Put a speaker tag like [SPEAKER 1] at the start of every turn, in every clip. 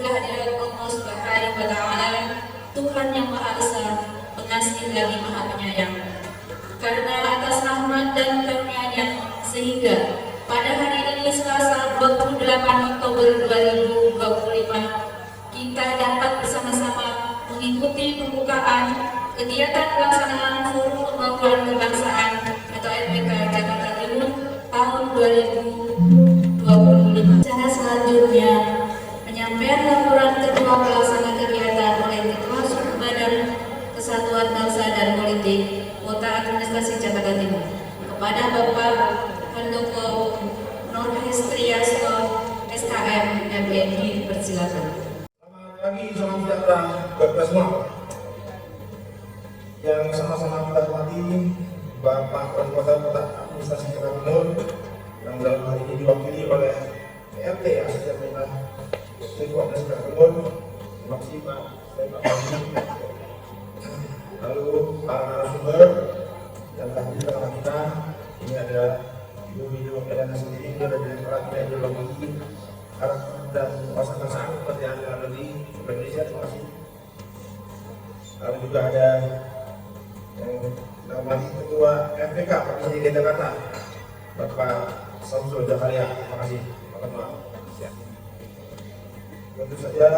[SPEAKER 1] kehadiran Allah Subhanahu wa Ta'ala, Tuhan yang Maha Esa, Pengasih lagi Maha Penyayang. Karena atas rahmat dan karunia-Nya, sehingga pada hari ini Selasa 28 Oktober 2025 kita dapat bersama-sama mengikuti pembukaan kegiatan pelaksanaan Forum Pembangunan Kebangsaan atau FPK Jakarta Timur tahun 2025. Secara selanjutnya, penyampaian laporan Ketua Pelaksana Kegiatan oleh Ketua Badan Kesatuan Bangsa dan Politik Kota Administrasi Jakarta Timur kepada Bapak Handoko Nurhestriasto SKM MPI, persilakan.
[SPEAKER 2] Selamat pagi, salam sejahtera buat kita semua. Yang sama-sama kita hormati Bapak Wali Kota Administrasi Jakarta Timur yang dalam hari ini diwakili oleh PRT Asisten Pemerintah Jakarta Timur. Terima kasih Pak. Lalu para narasumber yang hadir bersama kita, ini ada Ibu Widu Elena sendiri, ada Direktorat Ideologi Karakter dan Pasangan Kementerian Dalam Negeri Indonesia. Terima kasih. Lalu juga ada namanya Ketua FPK Provinsi DKI Jakarta, Bapak Samsul Jakaria. Terima kasih Pak Ketua. Tentu saja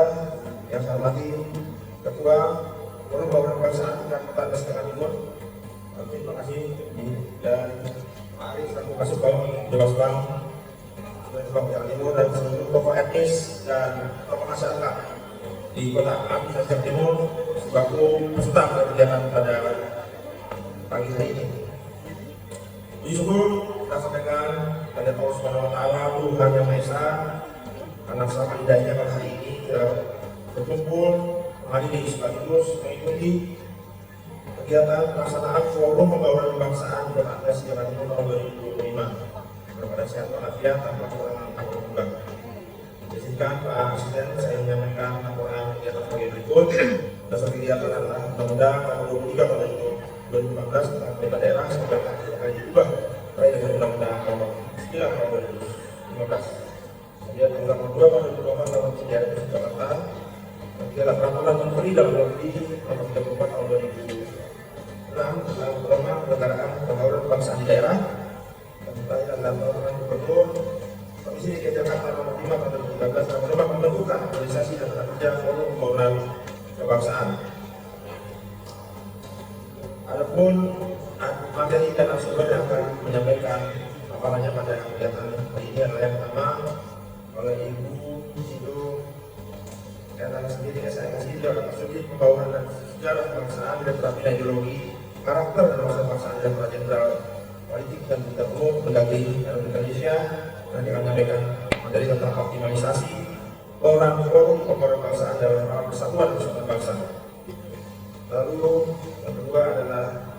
[SPEAKER 2] yang saya hormati Ketua Forum Pembangunan Kebangsaan tingkat Kota Jakarta Timur. Terima kasih. Dan Pak Aris selaku Kasubag Dewas Bank Jakarta Timur dan seluruh tokoh etnis dan tokoh masyarakat di Kota Administrasi Jakarta Timur selaku peserta kegiatan pada pagi hari ini. Puji syukur kita sampaikan pada Allah Subhanahu wa Ta'ala, Tuhan Yang Maha Esa, karena selama hidayahnya pada hari ini kita berkumpul menghadiri sekaligus mengikuti kegiatan pelaksanaan Forum Pembangunan Kebangsaan Kota Administrasi Jakarta Timur tahun 2025. Kepada sehat walafiat tanpa kekurangan atau kekurangan. Izinkan Pak Asisten saya menyampaikan laporan kegiatan sebagai berikut. Dasar kegiatan adalah Undang-Undang Nomor 23 Tahun 2014 tentang pemerintah daerah sebagai akan diubah terkait dengan Undang-Undang Nomor 9 Tahun 2015. Kemudian Undang-Undang Nomor 2 Tahun 2018 tentang Sejarah Jakarta. Kemudian Peraturan Menteri Dalam Negeri Nomor 34 Tahun 2006 tentang Pedoman Penyelenggaraan Pembangunan Kebangsaan di Daerah. Dalam peraturan gubernur Provinsi DKI Jakarta nomor 5 tahun 2013 dalam menembak pembentukan organisasi dan kerja Forum Pembangunan Kebangsaan. Adapun materi dan narasumber yang akan menyampaikan paparannya pada kegiatan hari ini adalah yang pertama oleh Ibu Sido Elena sendiri, saya kasih juga studi pembangunan dan sejarah kebangsaan dan terapi ideologi karakter dan masa kebangsaan dan jenderal politik dan tidak umum Mendagri Indonesia, dan akan menyampaikan materi tentang optimalisasi Forum Pembangunan Kebangsaan dalam Merawat Persatuan dan Kesatuan Bangsa. Lalu yang kedua adalah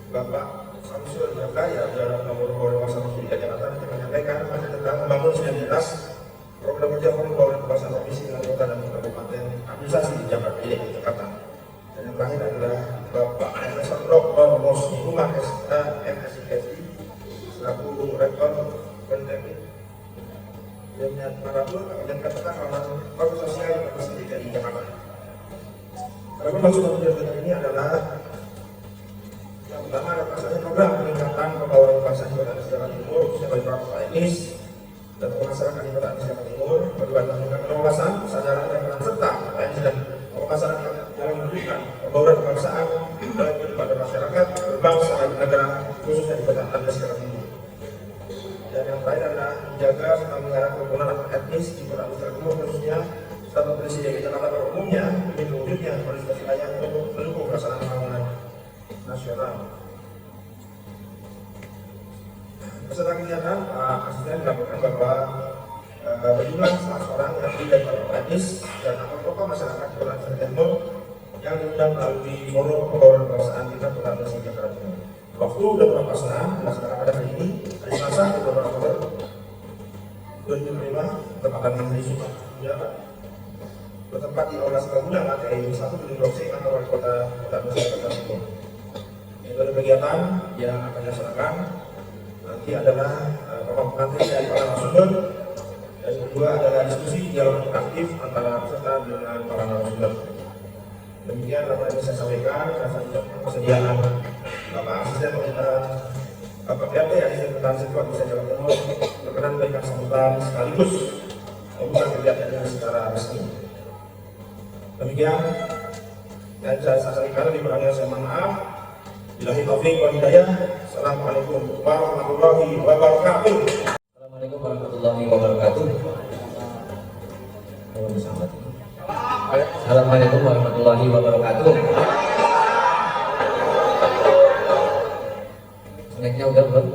[SPEAKER 2] Bapak Samsul Jakaria dalam Nomor Pembangunan Kebangsaan Provinsi DKI Jakarta yang menyampaikan materi tentang membangun sinergitas program kerja Forum Pembangunan Kebangsaan Provinsi dan Kota dan Kabupaten Administrasi di Jakarta. Dan yang terakhir adalah Bapak Profesor Dr. Rosni Umar MSI selaku Rektor Politeknik dan Marathon dan katakan alat Fakultas Sosial Universitas DKI Jakarta. Adapun maksud kegiatan ini adalah yang pertama adalah pelaksanaan program peningkatan pembangunan kebangsaan di Kota Jakarta Timur sebagai praktek etnis dan masyarakat di Kota Jakarta Timur. Kedua adalah penguasaan kesadaran dan peran serta etnis dan masyarakat dalam mewujudkan pembangunan kebangsaan dan kepada masyarakat berbangsa dan negara khususnya di Kota Jakarta Timur. Dan yang terakhir adalah menjaga serta mengarah kerukunan etnis di Kota Jakarta Timur khususnya serta Provinsi DKI Jakarta pada umumnya demi mewujudnya organisasi layak untuk mendukung pelaksanaan pembangunan nasional. Peserta kegiatan Pak Asisten melaporkan bahwa berjumlah 100 orang yang terdiri dari tokoh etnis dan tokoh masyarakat di Kota Jakarta Timur yang diundang melalui Forum Pembangunan Kebangsaan tingkat Kota Administrasi Jakarta Timur. Waktu dan pelaksanaan dilaksanakan pada hari ini, hari Selasa 22 Oktober 2005, tepatkan hari Jumat. Bertempat di Aula Sekalguna lantai 1 gedung Blok C kantor Wali Kota Administrasi Jakarta Timur. Itu ada kegiatan yang akan dilaksanakan nanti adalah pengantin dari para narasumber Dan kedua adalah diskusi dialog aktif antara peserta dengan para narasumber. Demikian apa yang saya sampaikan. Kesediaan Bapak Asisten Pemerintahan Bapak PRT Asisten Pemerintahan Sektor bisa Jawa Timur berkenan memberikan sambutan sekaligus membuka kegiatannya secara resmi. Demikian dan saya sampaikan lebih kurangnya saya mohon maaf. Billahi taufiq wal hidayah. Assalamualaikum warahmatullahi wabarakatuh.
[SPEAKER 3] Assalamualaikum warahmatullahi wabarakatuh. Assalamualaikum warahmatullahi wabarakatuh. Snacknya udah belum?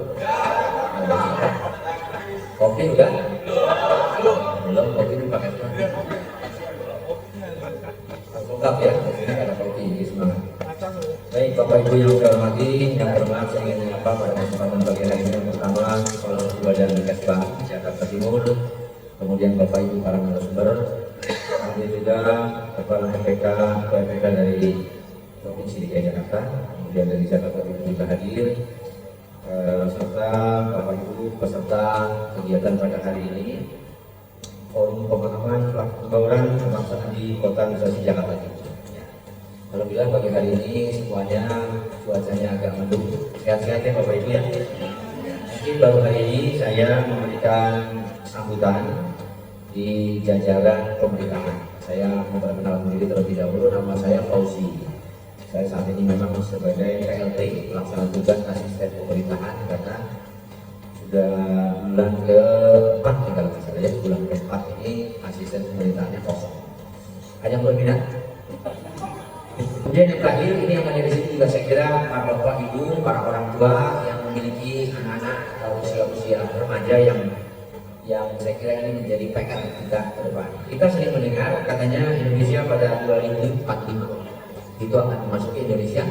[SPEAKER 3] Kopi udah? Belum, kopi dipakai lengkap ya, ini ada kopi, semangat. Baik Bapak Ibu yang saya hormati, yang bermaaf saya ingin menyapa pada kesempatan pagi hari ini yang pertama Kepala Kedua dan Dinas Bank Jakarta Timur, kemudian Bapak Ibu para narasumber, kemudian juga Kepala FPK, Ketua FPK dari Provinsi DKI Jakarta, kemudian dari Jakarta Timur juga hadir, serta Bapak Ibu peserta kegiatan pada hari ini, Forum Pemahaman Pembauran Kebangsaan di Kota Nusa Jakarta Timur. Alhamdulillah pagi hari ini semuanya cuacanya agak mendung, sehat-sehat ya Bapak Ibu ya. Mungkin baru hari ini saya memberikan sambutan di jajaran pemerintahan. Saya memperkenalkan diri terlebih dahulu, nama saya Fauzi. Saya saat ini memang sebagai PLT pelaksana tugas asisten pemerintahan karena sudah bulan ke-4 ya kalau tidak salah ya, bulan ke-4 ini asisten pemerintahannya kosong. Ada yang berminat? Kemudian yang terakhir ini yang ada di sini juga saya kira para bapak ibu, para orang tua yang memiliki anak-anak atau usia-usia remaja yang saya kira ini menjadi PR kita ke depan. Kita sering mendengar katanya Indonesia pada 2045 itu akan memasuki Indonesia.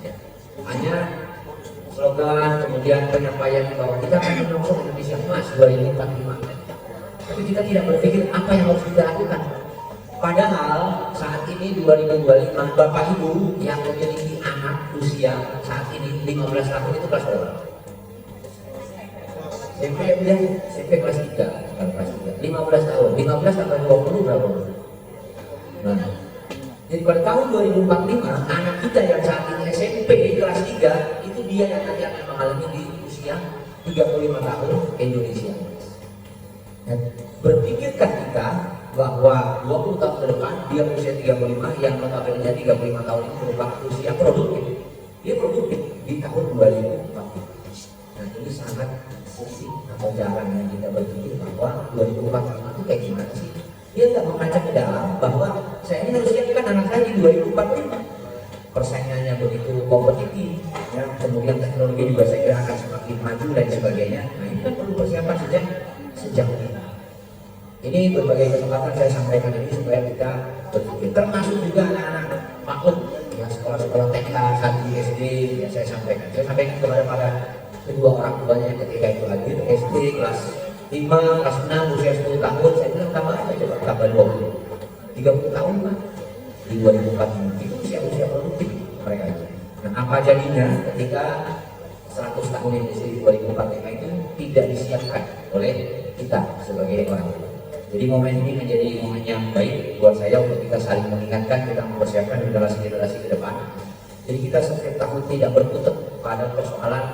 [SPEAKER 3] Ya. Hanya slogan kemudian penyampaian bahwa kita akan menyokong Indonesia emas 2045. Tapi kita tidak berpikir apa yang harus kita lakukan. Padahal saat ini 2025 Bapak Ibu yang memiliki anak usia saat ini 15 tahun itu kelas berapa? SMP ya, SMP kelas 3, bukan kelas 3. 15 tahun, 15 sampai 20 berapa? Nah, jadi pada tahun 2045 anak kita yang saat ini SMP kelas 3 itu dia yang nanti akan mengalami di usia 35 tahun Indonesia. Dan berpikirkan kita bahwa 20 tahun ke depan dia berusia 35 yang notabene 35 tahun ini merupakan usia produktif. Dia produktif di tahun 2040. Nah ini sangat sisi atau jarang yang kita berpikir bahwa 2045 itu kayak gimana sih? Dia nggak membaca ke dalam bahwa saya ini harus siapkan anak saya di 2045. Persaingannya begitu kompetitif, ya, kemudian teknologi juga saya kira akan semakin maju dan sebagainya. Nah ini kan perlu persiapan sejak ini. Ini berbagai kesempatan saya sampaikan ini supaya kita berpikir, termasuk juga anak-anak maklum yang sekolah-sekolah TK, SD, ya saya sampaikan kepada para kedua orang tuanya ketika itu hadir SD kelas 5, kelas 6, usia 10 tahun, saya bilang tambah aja coba, tambah 20, 30 tahun lah di 2040 itu usia produktif mereka itu. Nah apa jadinya ketika 100 tahun Indonesia di 2045 itu tidak disiapkan oleh kita sebagai orang tua. Jadi momen ini menjadi momen yang baik buat saya untuk kita saling mengingatkan, kita mempersiapkan generasi-generasi ke depan. Jadi kita setiap tahun tidak berkutat pada persoalan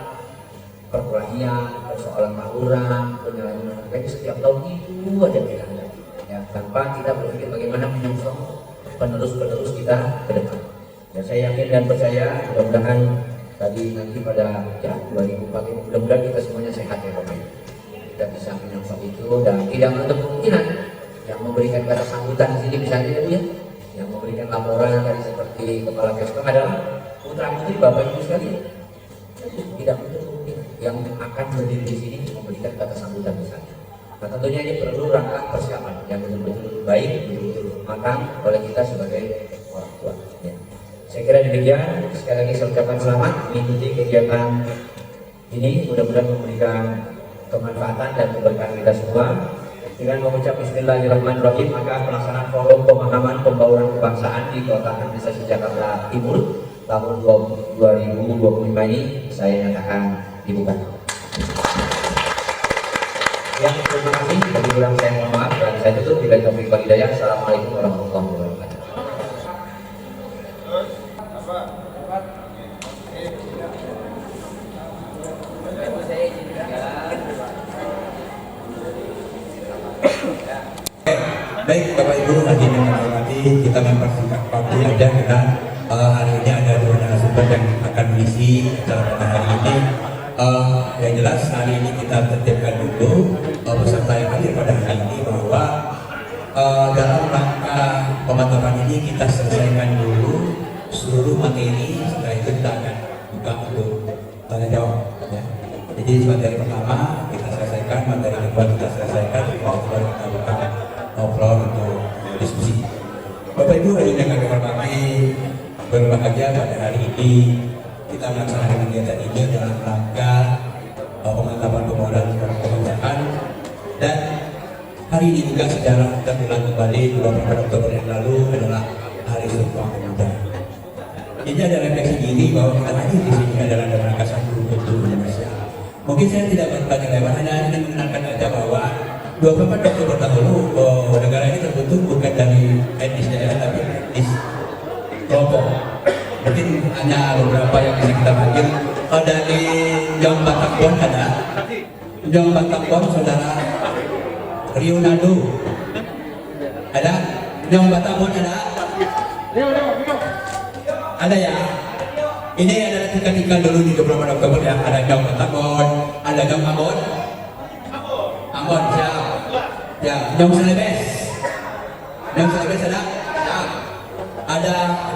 [SPEAKER 3] perkelahian, persoalan tawuran, penyalahgunaan itu setiap tahun itu ada pilihan. Ya, tanpa kita berpikir bagaimana menyongsong penerus-penerus kita ke depan. Dan saya yakin dan percaya mudah-mudahan tadi nanti pada ya 2040 mudah-mudahan kita semuanya sehat ya Bapak Ibu. Kita bisa menyongsong itu dan tidak menutup kemungkinan yang memberikan kata sambutan di sini misalnya ya, yang memberikan laporan dari seperti kepala Kesko adalah putra putri Bapak Ibu sekalian. Tidak menutup kemungkinan yang akan berdiri di sini memberikan kata sambutan misalnya. Nah tentunya ini perlu rangka persiapan yang betul-betul baik, betul-betul matang oleh kita sebagai orang tua. Ya. Saya kira demikian. Sekali lagi saya ucapkan selamat mengikuti kegiatan ini, mudah-mudahan memberikan kemanfaatan dan keberkahan kita semua. Dengan mengucap Bismillahirrahmanirrahim, maka pelaksanaan Forum Pemahaman Pembauran Kebangsaan di Kota Administrasi Jakarta Timur tahun 2025 ini saya nyatakan dibuka. Yang Terima kasih. Bagi kurang saya mohon maaf dan saya tutup bila taufiq wal hidayah. Assalamualaikum warahmatullahi wabarakatuh.
[SPEAKER 4] Baik Bapak Ibu hadirin yang hormati, kita mempersingkat waktu aja karena hari ini ada dua narasumber yang akan mengisi acara pada hari ini. Yang jelas hari ini kita tertibkan dulu peserta yang hadir pada hari ini bahwa dalam rangka pemantapan ini kita selesaikan dulu seluruh materi. Setelah itu kita akan buka untuk tanya jawab ya. Jadi materi pertama kita selesaikan, materi kedua kita selesaikan, baru kita buka ngobrol untuk diskusi. Bapak Ibu hadirin yang kami hormati, berbahagia pada hari ini kita melaksanakan kegiatan ini dalam rangka pemantapan pembangunan pemerintahan, dan hari ini juga sejarah terulang kembali 24 Oktober yang lalu adalah Hari Sumpah Pemuda. Ini adalah refleksi diri bahwa kita hadir di sini adalah dalam rangka satu untuk Indonesia. Mungkin saya tidak berpanjang lebar, hanya ingin mengenalkan saja bahwa 24 Oktober dahulu negara ini terbentuk bukan dari etnis daerah tapi etnis kelompok. Mungkin hanya beberapa yang bisa kita panggil. Dari Jong Batangkon ada, Jong Batangkon saudara Rionado ada, Jong Batangkon ada ya. Ini adalah tingkat-tingkat dulu di 24 Oktober ya. Ada Jong Batangkon, ada Jong Ambon siap ya, Jong Selebes ada ya. Ada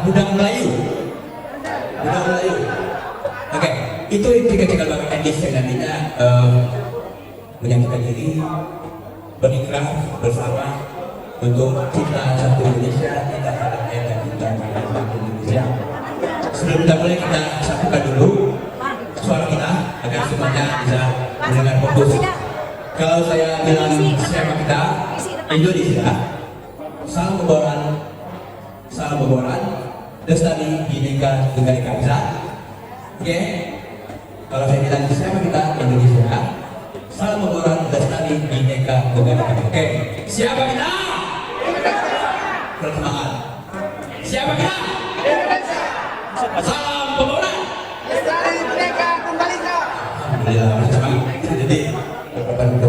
[SPEAKER 4] Budang Melayu. Oke, itu tiga-tiga bagi etnis yang nantinya menyatukan diri, berikrah bersama untuk cinta satu Indonesia, kita tanah air dan cinta satu Indonesia. Sebelum kita mulai, kita satukan dulu suara kita agar semuanya bisa mendengar fokus. Kalau saya bilang siapa kita, Indonesia, salam pemboran, Lestari Bhinneka Tunggal Ika bisa. Oke. Kalau saya bilang siapa kita, Indonesia, salam pemboran, Lestari Bhinneka Tunggal Ika. Oke. Siapa kita? Bersemangat. Siapa kita? Salam pemboran,
[SPEAKER 5] Lestari Bhinneka Tunggal Ika.
[SPEAKER 4] Alhamdulillah, bersemangat. Jadi beberapa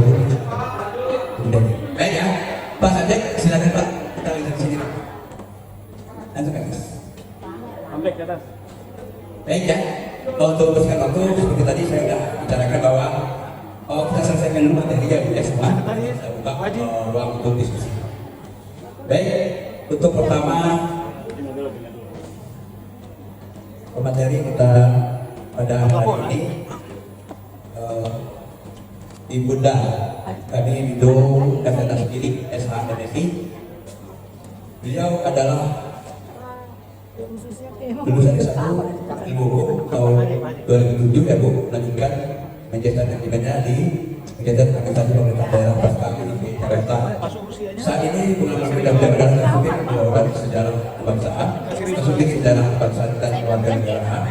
[SPEAKER 4] baik ya, Pak Sadek, silakan Pak, kita lihat sini. Langsung ke atas.
[SPEAKER 5] Ambek ke atas.
[SPEAKER 4] Baik ya, untuk mempersingkat waktu seperti tadi saya sudah bicarakan bahwa kita selesaikan dulu materinya ya semua. Kita buka ruang untuk diskusi. Baik, untuk pertama pemateri kita pada hari ini Ibunda kami Bidung Kesehatan Sendiri SHMSI. Beliau adalah lulusan S1 Ilmu Hukum tahun 2007 ya Bu, melanjutkan menjadi sertifikatnya di Kegiatan Administrasi Pemerintah Daerah Pasca di Jakarta. Saat ini pengalaman bidang adalah Kasubdit Pengembangan Sejarah Kebangsaan, Kasubdit Sejarah Kebangsaan dan Kewarganegaraan,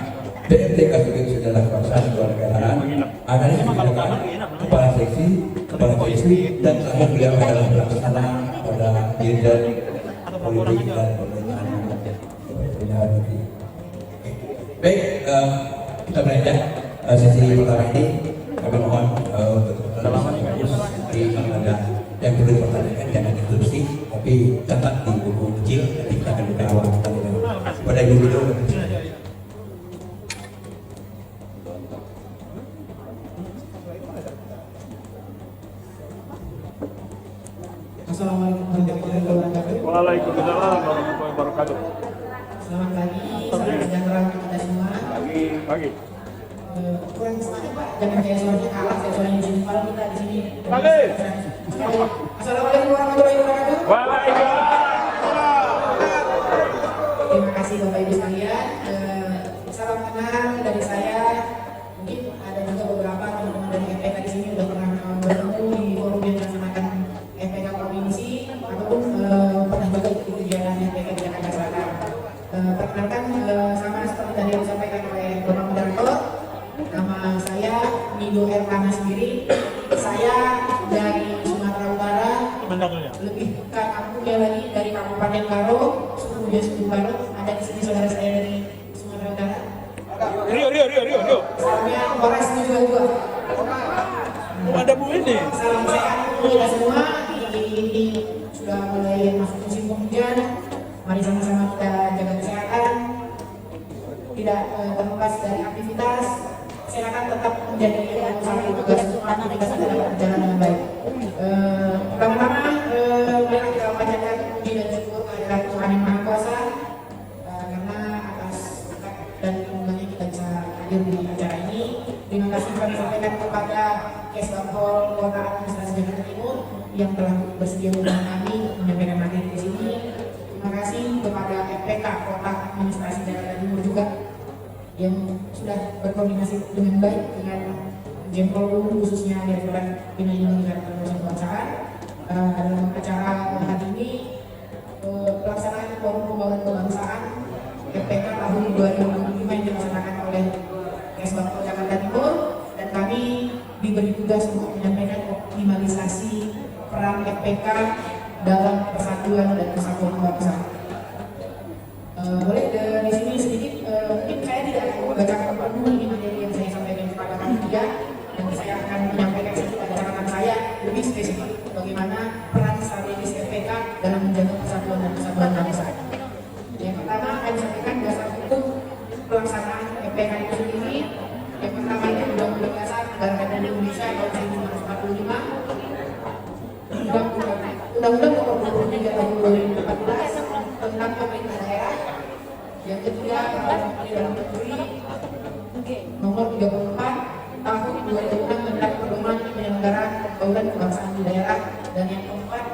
[SPEAKER 4] PMT Kasubdit Sejarah Kebangsaan dan Kewarganegaraan, analis kebijakan, kepala seksi, kepala komisi, dan terakhir beliau adalah pelaksana pada Dirjen Politik dan Pemerintahan. Baik, kita mulai ya sesi pertama ini. Kami mohon untuk di ada yang perlu dipertanyakan jangan interupsi, tapi catat di buku kecil nanti kita akan buka awal pada ibu itu.
[SPEAKER 6] Assalamualaikum warahmatullahi wabarakatuh.
[SPEAKER 5] Waalaikumsalam warahmatullahi wabarakatuh.
[SPEAKER 6] Selamat pagi, salam sejahtera kita semua.
[SPEAKER 5] Pagi.
[SPEAKER 6] Kurang semangat Pak, jangan kayak suaranya kalah, kayak suaranya Jim Fallon kita di sini.
[SPEAKER 5] Pagi.
[SPEAKER 6] Assalamualaikum warahmatullahi wabarakatuh.
[SPEAKER 5] Waalaikumsalam.
[SPEAKER 6] Terima kasih Bapak Ibu sekalian. Salam kenal dari saya. Mungkin ada juga beberapa teman-teman dari MPK di sini udah pernah bertemu di forum yang dilaksanakan MPK provinsi ataupun pernah juga ikut kegiatan MPK di Jakarta Selatan. Perkenalkan sama seperti tadi yang disampaikan oleh Bapak Mudarto, nama saya Nido Erlana sendiri. Saya dari Sumatera kampungnya lagi dari Kabupaten Karo, suku Karo, ada di sini saudara saya dari Sumatera Utara.
[SPEAKER 5] Rio.
[SPEAKER 6] Salamnya Horas juga.
[SPEAKER 5] Oh, ada Bu ini.
[SPEAKER 6] Salam sehat untuk kita semua. Ini sudah mulai masuk musim penghujan. Mari sama-sama kita jaga kesehatan. Tidak terlepas dari aktivitas. Kesehatan tetap menjadi salah satu tugas utama kita dalam berjalan dengan baik. Pertama-tama mari kita panjatkan puji dan syukur kehadirat Tuhan Yang Maha Kuasa karena atas berkat dan kemudahannya kita bisa hadir di acara ini. Terima kasih kami sampaikan kepada Kesbangpol Kota Administrasi Jakarta Timur yang telah bersedia mengundang kami menyampaikan materi di sini. Terima kasih kepada FPK Kota Administrasi Jakarta Timur juga yang sudah berkoordinasi dengan baik dengan Jempol khususnya Direktorat Bina Ilmu dan Promosi Kebangsaan dalam acara hari ini pelaksanaan Forum Pembangunan Kebangsaan FPK tahun 2025 yang dilaksanakan oleh Kesbangpol Jakarta Timur, dan kami diberi tugas untuk menyampaikan optimalisasi peran FPK dalam persatuan dan kesatuan bangsa. Boleh dari sini sedikit, mungkin saya tidak akan membacakan penuh ini materi yang saya sampaikan kepada panitia, dan saya akan menyampaikan sedikit pada catatan saya lebih spesifik bagaimana peran strategis FPK dalam menjaga persatuan dan kesatuan bangsa. Yang pertama akan sampaikan dasar hukum pelaksanaan FPK itu sendiri. Yang pertama itu Undang-Undang Dasar Negara Republik Indonesia tahun 1945, Undang-Undang Nomor 23 tahun 2014 tentang pemerintah daerah. Yang ketiga Peraturan Menteri Dalam Negeri Nomor 34 tahun 2006 tentang pedoman penyelenggaraan pembangunan kebangsaan di daerah, dan yang keempat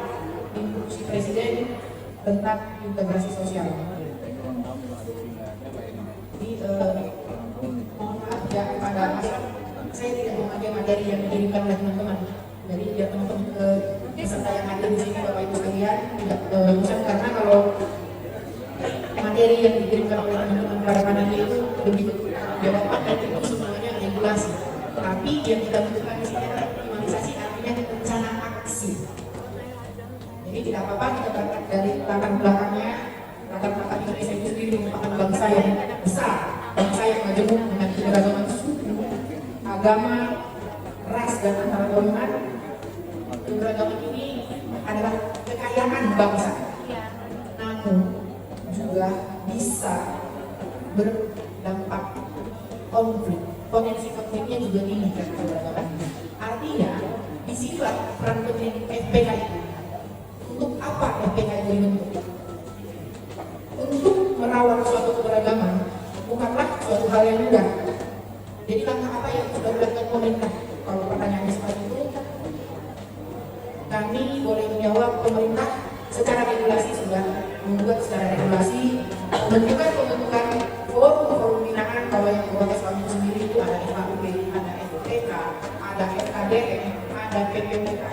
[SPEAKER 6] Instruksi Presiden tentang integrasi sosial. Jadi mohon maaf ya kepada saya tidak memakai materi yang dikirimkan oleh teman-teman. Jadi ya teman-teman peserta yang hadir di sini Bapak Ibu sekalian tidak bosan, karena kalau materi yang dikirimkan oleh teman-teman para panitia itu lebih jawaban dan itu semuanya regulasi. Tapi yang kita butuhkan di sini adalah optimalisasi, artinya rencana aksi. Jadi tidak apa-apa kita berangkat dari latar belakangnya. Latar belakang Indonesia itu sendiri merupakan bangsa yang besar, bangsa yang majemuk dengan keberagaman suku, agama, ras dan antar golongan. Keberagaman ini adalah kekayaan bangsa, namun juga bisa berdampak konflik. Potensi konfliknya juga tinggi kan keberagaman. Artinya disinilah peran penting FPK itu. Untuk apa FPK itu dibentuk? Untuk merawat suatu keberagaman bukanlah suatu hal yang mudah. Jadi langkah apa yang sudah dilakukan pemerintah? Kalau pertanyaannya seperti itu, kami boleh menjawab pemerintah secara regulasi sudah membuat secara regulasi menentukan pembentukan forum binaan. Kalau yang buat Islam itu sendiri itu ada FKUB, ada FPK, ada FKDM, ada PPPK.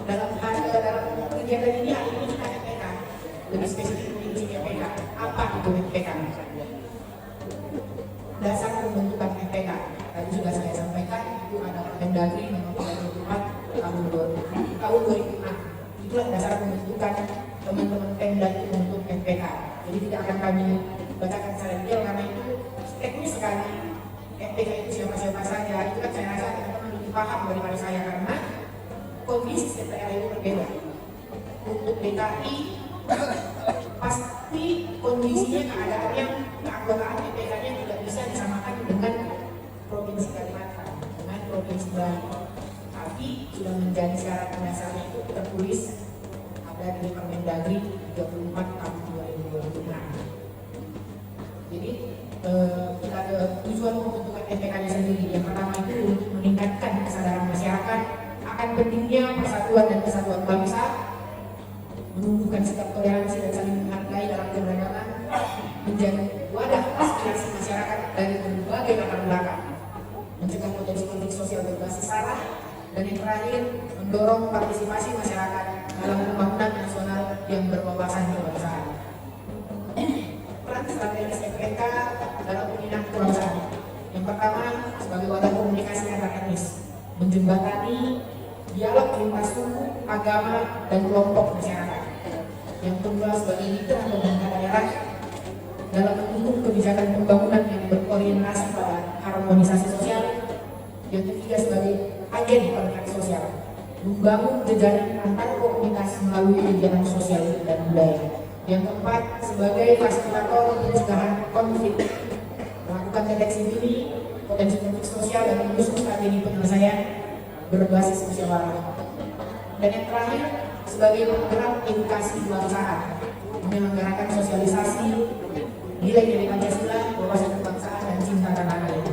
[SPEAKER 6] Dalam kegiatan ini ada ini kita FPK, lebih spesifik ini FPK. Apa itu FPK? Dasar pembentukan FPK tadi sudah saya sampaikan, itu ada Permendagri nomor 34 tahun 2006. Itulah dasar pembentukan teman-teman Pemda itu untuk FPK. Jadi tidak akan kami bacakan secara detail karena itu teknis sekali. FPK itu siapa-siapa saja, itu kan saya rasa teman-teman lebih paham daripada saya, karena kondisi setiap daerah itu berbeda. Untuk DKI pasti kondisinya, keadaannya, keanggotaan FPK-nya tidak bisa disamakan dengan Provinsi Kalimantan, dengan Provinsi Bali. Tapi sudah menjadi syarat dasarnya itu tertulis ada di Permendagri 34 tahun 2026. Jadi kita ada tujuan pembentukan FPK-nya sendiri. Yang pertama itu untuk meningkatkan kesadaran masyarakat akan pentingnya persatuan dan kesatuan bangsa, menumbuhkan sikap toleransi dan saling menghargai dalam keberagaman, menjadi wadah aspirasi masyarakat dari berbagai latar belakang, mencegah potensi konflik sosial berbasis sara, dan yang terakhir mendorong partisipasi masyarakat dalam pembangunan nasional yang berwawasan kebangsaan. Peran strategis FPK dalam pembinaan kebangsaan. Yang pertama, sebagai wadah komunikasi antar etnis, menjembatani dialog lintas suku, agama, dan kelompok masyarakat. Yang kedua sebagai mitra pemerintah daerah dalam mendukung kebijakan pembangunan yang berorientasi pada harmonisasi sosial. Yang ketiga sebagai agen perekat sosial, membangun jejaring antar komunitas melalui kegiatan sosial dan budaya. Yang keempat sebagai fasilitator pencegahan konflik, melakukan deteksi dini potensi konflik sosial dan menyusun strategi penyelesaian berbasis musyawarah. Dan yang terakhir sebagai penggerak edukasi kebangsaan, menyelenggarakan sosialisasi nilai-nilai Pancasila, wawasan kebangsaan dan cinta tanah air.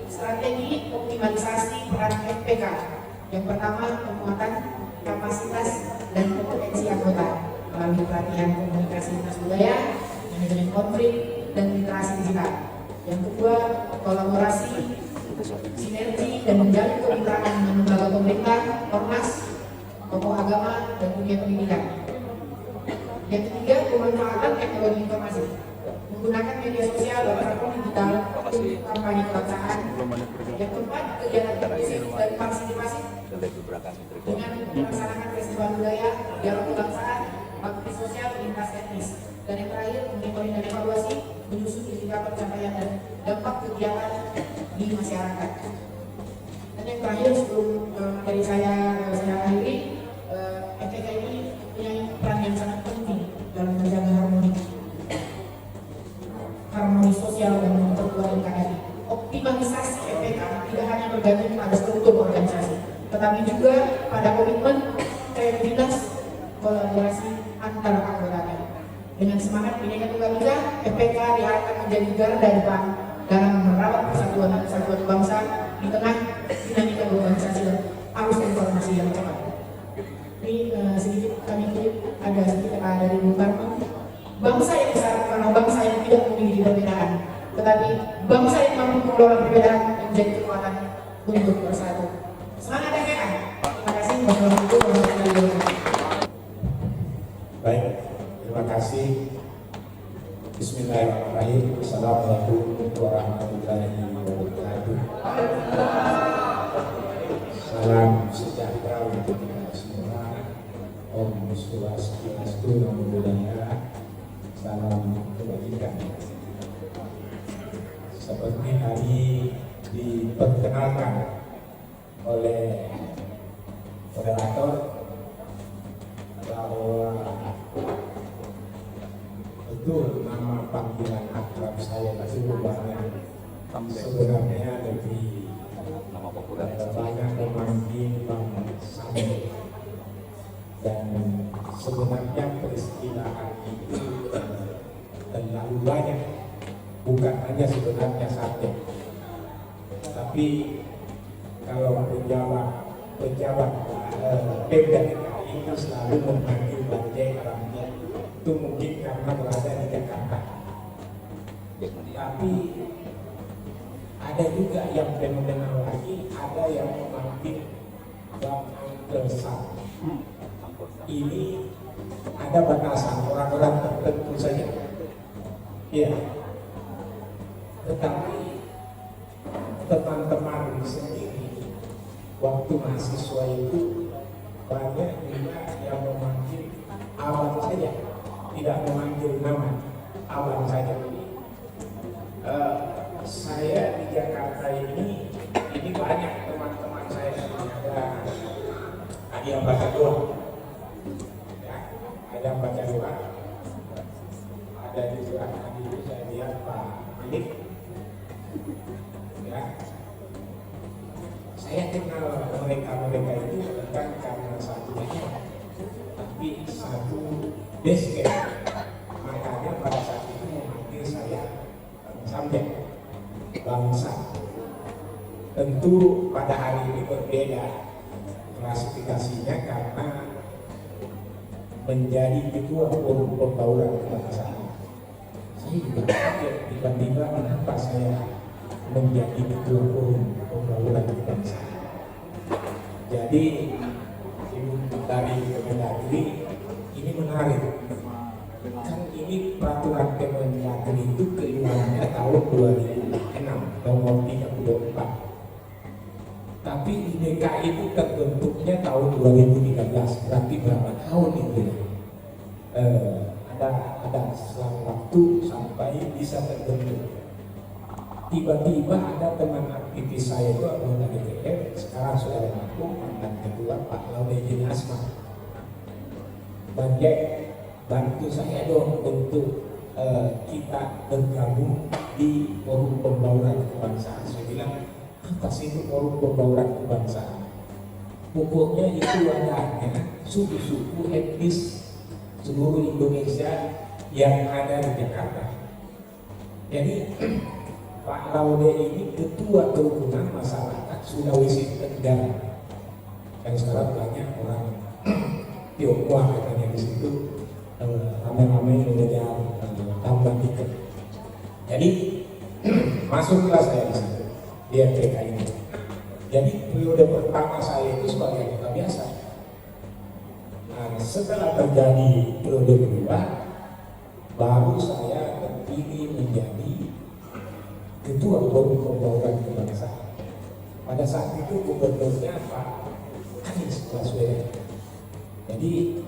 [SPEAKER 6] Strategi optimalisasi peran FPK. Yang pertama, penguatan kapasitas dan kompetensi anggota melalui pelatihan komunikasi lintas budaya, manajemen konflik, dan literasi digital. Yang kedua, kolaborasi, sinergi, dan menjalin kemitraan dengan lembaga pemerintah, ormas, tokoh agama, dan dunia pendidikan. Yang ketiga, pemanfaatan teknologi informasi, menggunakan media sosial dan platform digital untuk kampanye kebangsaan. Yang keempat, kegiatan inklusif dan partisipasi dengan melaksanakan festival budaya, dialog kebangsaan, bakti sosial lintas etnis. Dan yang terakhir, monitoring dan evaluasi, menyusun indikator capaian dan dampak kegiatan di masyarakat. Dan yang terakhir, sebelum dari saya akhiri, FPK ini punya peran yang sangat penting dalam menjaga harmoni sosial dan memperkuat NKRI. Optimalisasi FPK tidak hanya bergantung pada struktur organisasi, tetapi juga pada komitmen, kredibilitas, kolaborasi antar anggotanya. Dengan semangat Bhinneka Tunggal Ika, FPK diharapkan menjadi garda depan dalam merawat persatuan dan kesatuan bangsa di tengah dinamika globalisasi dan arus informasi yang cepat. Ini sedikit kami kutip, ada sedikit dari Bung Karno. Bangsa yang besar karena bangsa yang tidak memiliki perbedaan, tetapi bangsa yang mampu mengelola perbedaan menjadi kekuatan untuk bersatu. Semangat FPK. Terima kasih. Wassalamualaikum warahmatullahi wabarakatuh.
[SPEAKER 2] Baik, terima kasih. Bismillahirrahmanirrahim. Assalamualaikum warahmatullahi wabarakatuh. Salam sejahtera untuk kita semua. Om Swastiastu, Namo Buddhaya. Salam kebajikan. Seperti tadi diperkenalkan oleh moderator bahwa betul nama panggilan akrab saya masih banyak, sebenarnya lebih banyak memanggil Bang Sambil, dan sebenarnya peristilaan itu terlalu banyak, bukan hanya sebenarnya satu, tapi kalau pejabat Pemda DKI itu selalu memanggil Banjai Ramnya, itu mungkin karena berada di Jakarta. Tapi ada juga yang fenomenal lagi, ada yang memanggil Bang Angkel Sam. Ini ada batasan orang-orang tertentu saja. Ya. Tetapi teman-teman sendiri waktu mahasiswa itu banyak juga yang memanggil abang saja, tidak memanggil nama, abang saja. Saya di Jakarta ini banyak teman-teman saya yang ada yang baca doa, ya, ada yang baca doa, ada juga tadi saya lihat Pak Malik, ya. Saya kenal mereka itu bukan karena satu tapi satu base camp. Makanya pada saat itu memanggil saya sampai bangsa. Tentu pada hari ini berbeda klasifikasinya karena menjadi ketua forum pergaulan kebangsaan. Saya juga kaget tiba-tiba kenapa saya menjadi ketua forum pergaulan kebangsaan. Jadi dari Kemendagri ini menarik. Kan ini peraturan Kemendagri itu keimamannya tahun 2006 nomor 34. Tapi
[SPEAKER 7] Tapi di DKI itu terbentuknya tahun 2013, berarti berapa tahun itu ya? Ada selang waktu sampai bisa terbentuk. Tiba-tiba ada teman aktivis saya itu anggota DPR, sekarang sudah mengaku mantan ketua Pak Laudien Asma. Banyak bantu saya dong untuk kita bergabung di forum pembauran kebangsaan. Saya bilang, apa sih itu forum pembauran kebangsaan? Pokoknya itu wadahnya suku-suku etnis seluruh Indonesia yang ada di Jakarta. Jadi Pak Laude ini ketua kerukunan masyarakat Sulawesi Tenggara. Dan sekarang banyak orang Tionghoa katanya di situ ramai-ramai mengejar tambah tiket. Jadi masuklah saya di situ di MPK ini. Jadi periode pertama saya itu sebagai anggota biasa. Nah, setelah terjadi periode kedua, baru saya terpilih menjadi ketua forum pembauran kebangsaan. Pada saat itu gubernurnya Pak Anies Baswedan. Jadi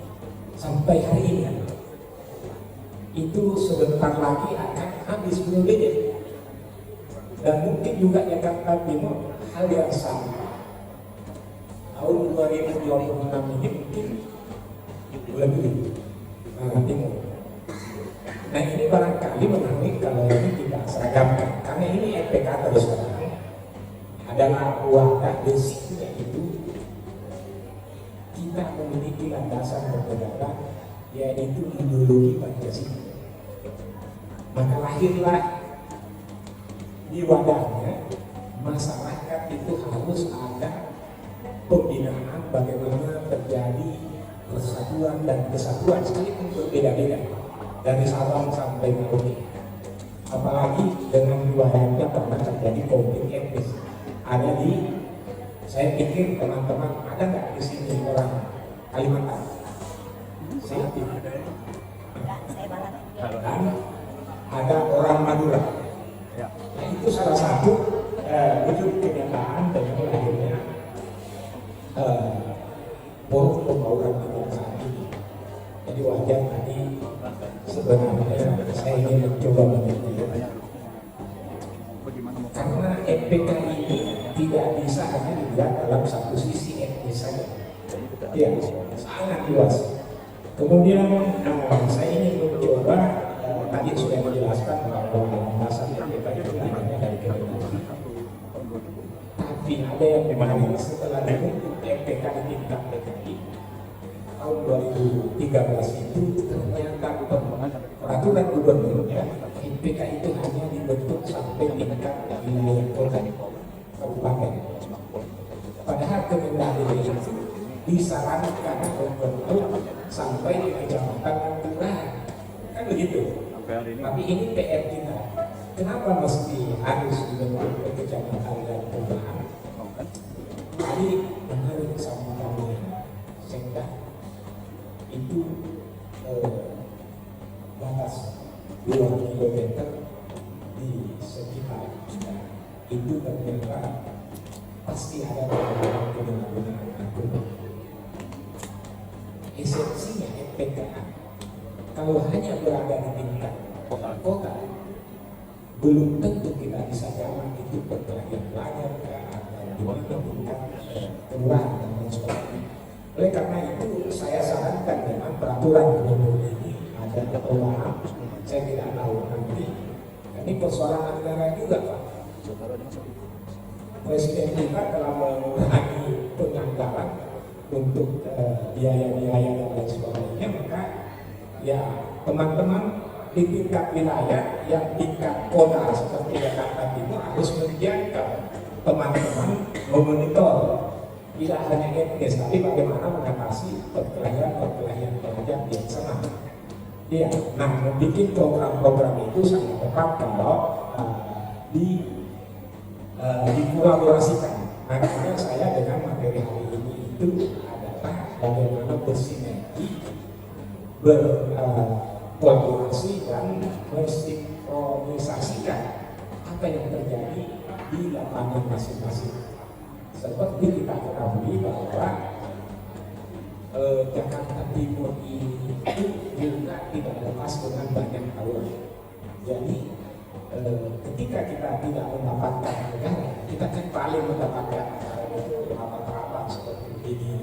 [SPEAKER 7] sampai hari ini itu sebentar lagi akan habis periodenya. Dan mungkin juga Jakarta Timur hal yang sama. Tahun 2026 ini mungkin bulan ini Timur. Nah ini barangkali menarik kalau ini tidak seragamkan, karena ini MPK terus terang adalah wadah basicnya itu kita memiliki landasan bernegara, yaitu ideologi Pancasila. Maka lahirlah di wadahnya masyarakat itu harus ada pembinaan bagaimana terjadi persatuan dan kesatuan sekalipun berbeda-beda dari Sabang sampai Merauke. Apalagi dengan riwayatnya pernah terjadi konflik etnis. Ada di, saya pikir teman-teman ada nggak di sini orang Kalimantan? Saya tidak. Dan ada orang Madura. Nah, itu salah satu wujud kenyataan dengan lahirnya forum pembauran kebangsaan ini. Jadi wajar tadi sebenarnya saya ingin mencoba mengerti karena MPK ini tidak bisa hanya dilihat dalam satu sisi etnis saja. Ya, sangat luas. Kemudian saya ingin mencoba tadi sudah menjelaskan bahwa dasar MPK itu hanya dari Kementerian. Tapi ada yang menarik setelah dibentuk MPK di tingkat DKI tahun 2013 itu ternyata peraturan gubernurnya MPK itu hanya dibentuk sampai tingkat wilayah kota kabupaten. Padahal Kemendagri itu disarankan membentuk sampai di kecamatan dan kelurahan, kan begitu. Tapi ini PR kita. Kenapa mesti harus dibentuk ke kecamatan dan kelurahan? Jadi menarik sama kami Sekda itu batas 2 kilometer di sekitar kita itu ternyata pasti ada benar-benar aturan. Esensinya MPK kalau hanya berada di tingkat kota belum tentu kita bisa jalan itu perkelahian pelajar atau di mana tingkat kelurahan dan lain sebagainya. Oleh karena itu saya sarankan dengan peraturan gubernur ini ada keolahan. Saya tidak tahu nanti ini persoalan anggaran juga Pak. Presiden kita telah mengurangi penganggaran untuk biaya-biaya dan lain sebagainya, maka ya teman-teman di tingkat wilayah yang tingkat kota seperti Jakarta Timur harus menjangkau teman-teman memonitor tidak hanya etnis tapi bagaimana mengatasi perkelahian pelajar yang sama. Ya, nah membuat program-program itu sangat tepat kalau dikolaborasikan. Makanya saya dengan materi hari ini itu adalah bagaimana bersinergi, berkolaborasi dan mensinkronisasikan apa yang terjadi di lapangan masing-masing. Seperti kita ketahui bahwa Jakarta Timur itu juga tidak lepas dengan banyak hal. Jadi ketika kita tidak mendapatkan negara, kita kan paling mendapatkan rapat-rapat seperti ini,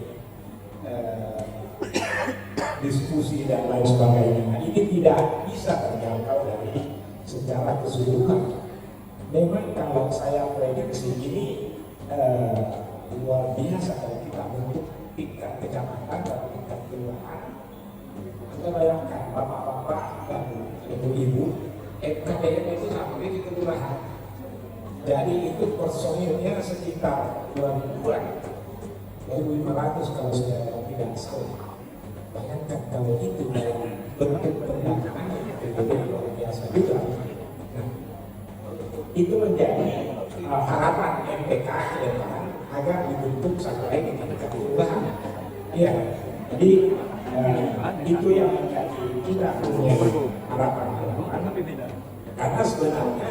[SPEAKER 7] diskusi dan lain sebagainya. Nah, ini tidak bisa terjangkau dari secara keseluruhan. Memang kalau saya prediksi ini luar biasa kalau kita bentuk tingkat kecamatan dan tingkat kelurahan. Anda bayangkan bapak-bapak dan ibu-ibu FKDM itu sampai di kelurahan. Jadi itu personilnya sekitar 2.000-an, 2.500 kalau saya tidak salah. Bayangkan kalau itu dari bentuk pendanaan itu luar biasa juga. Nah, itu menjadi harapan MPK ke depan agar dibentuk sampai di tingkat kelurahan. Ya, jadi itu yang menjadi kita punya harapan. Karena sebenarnya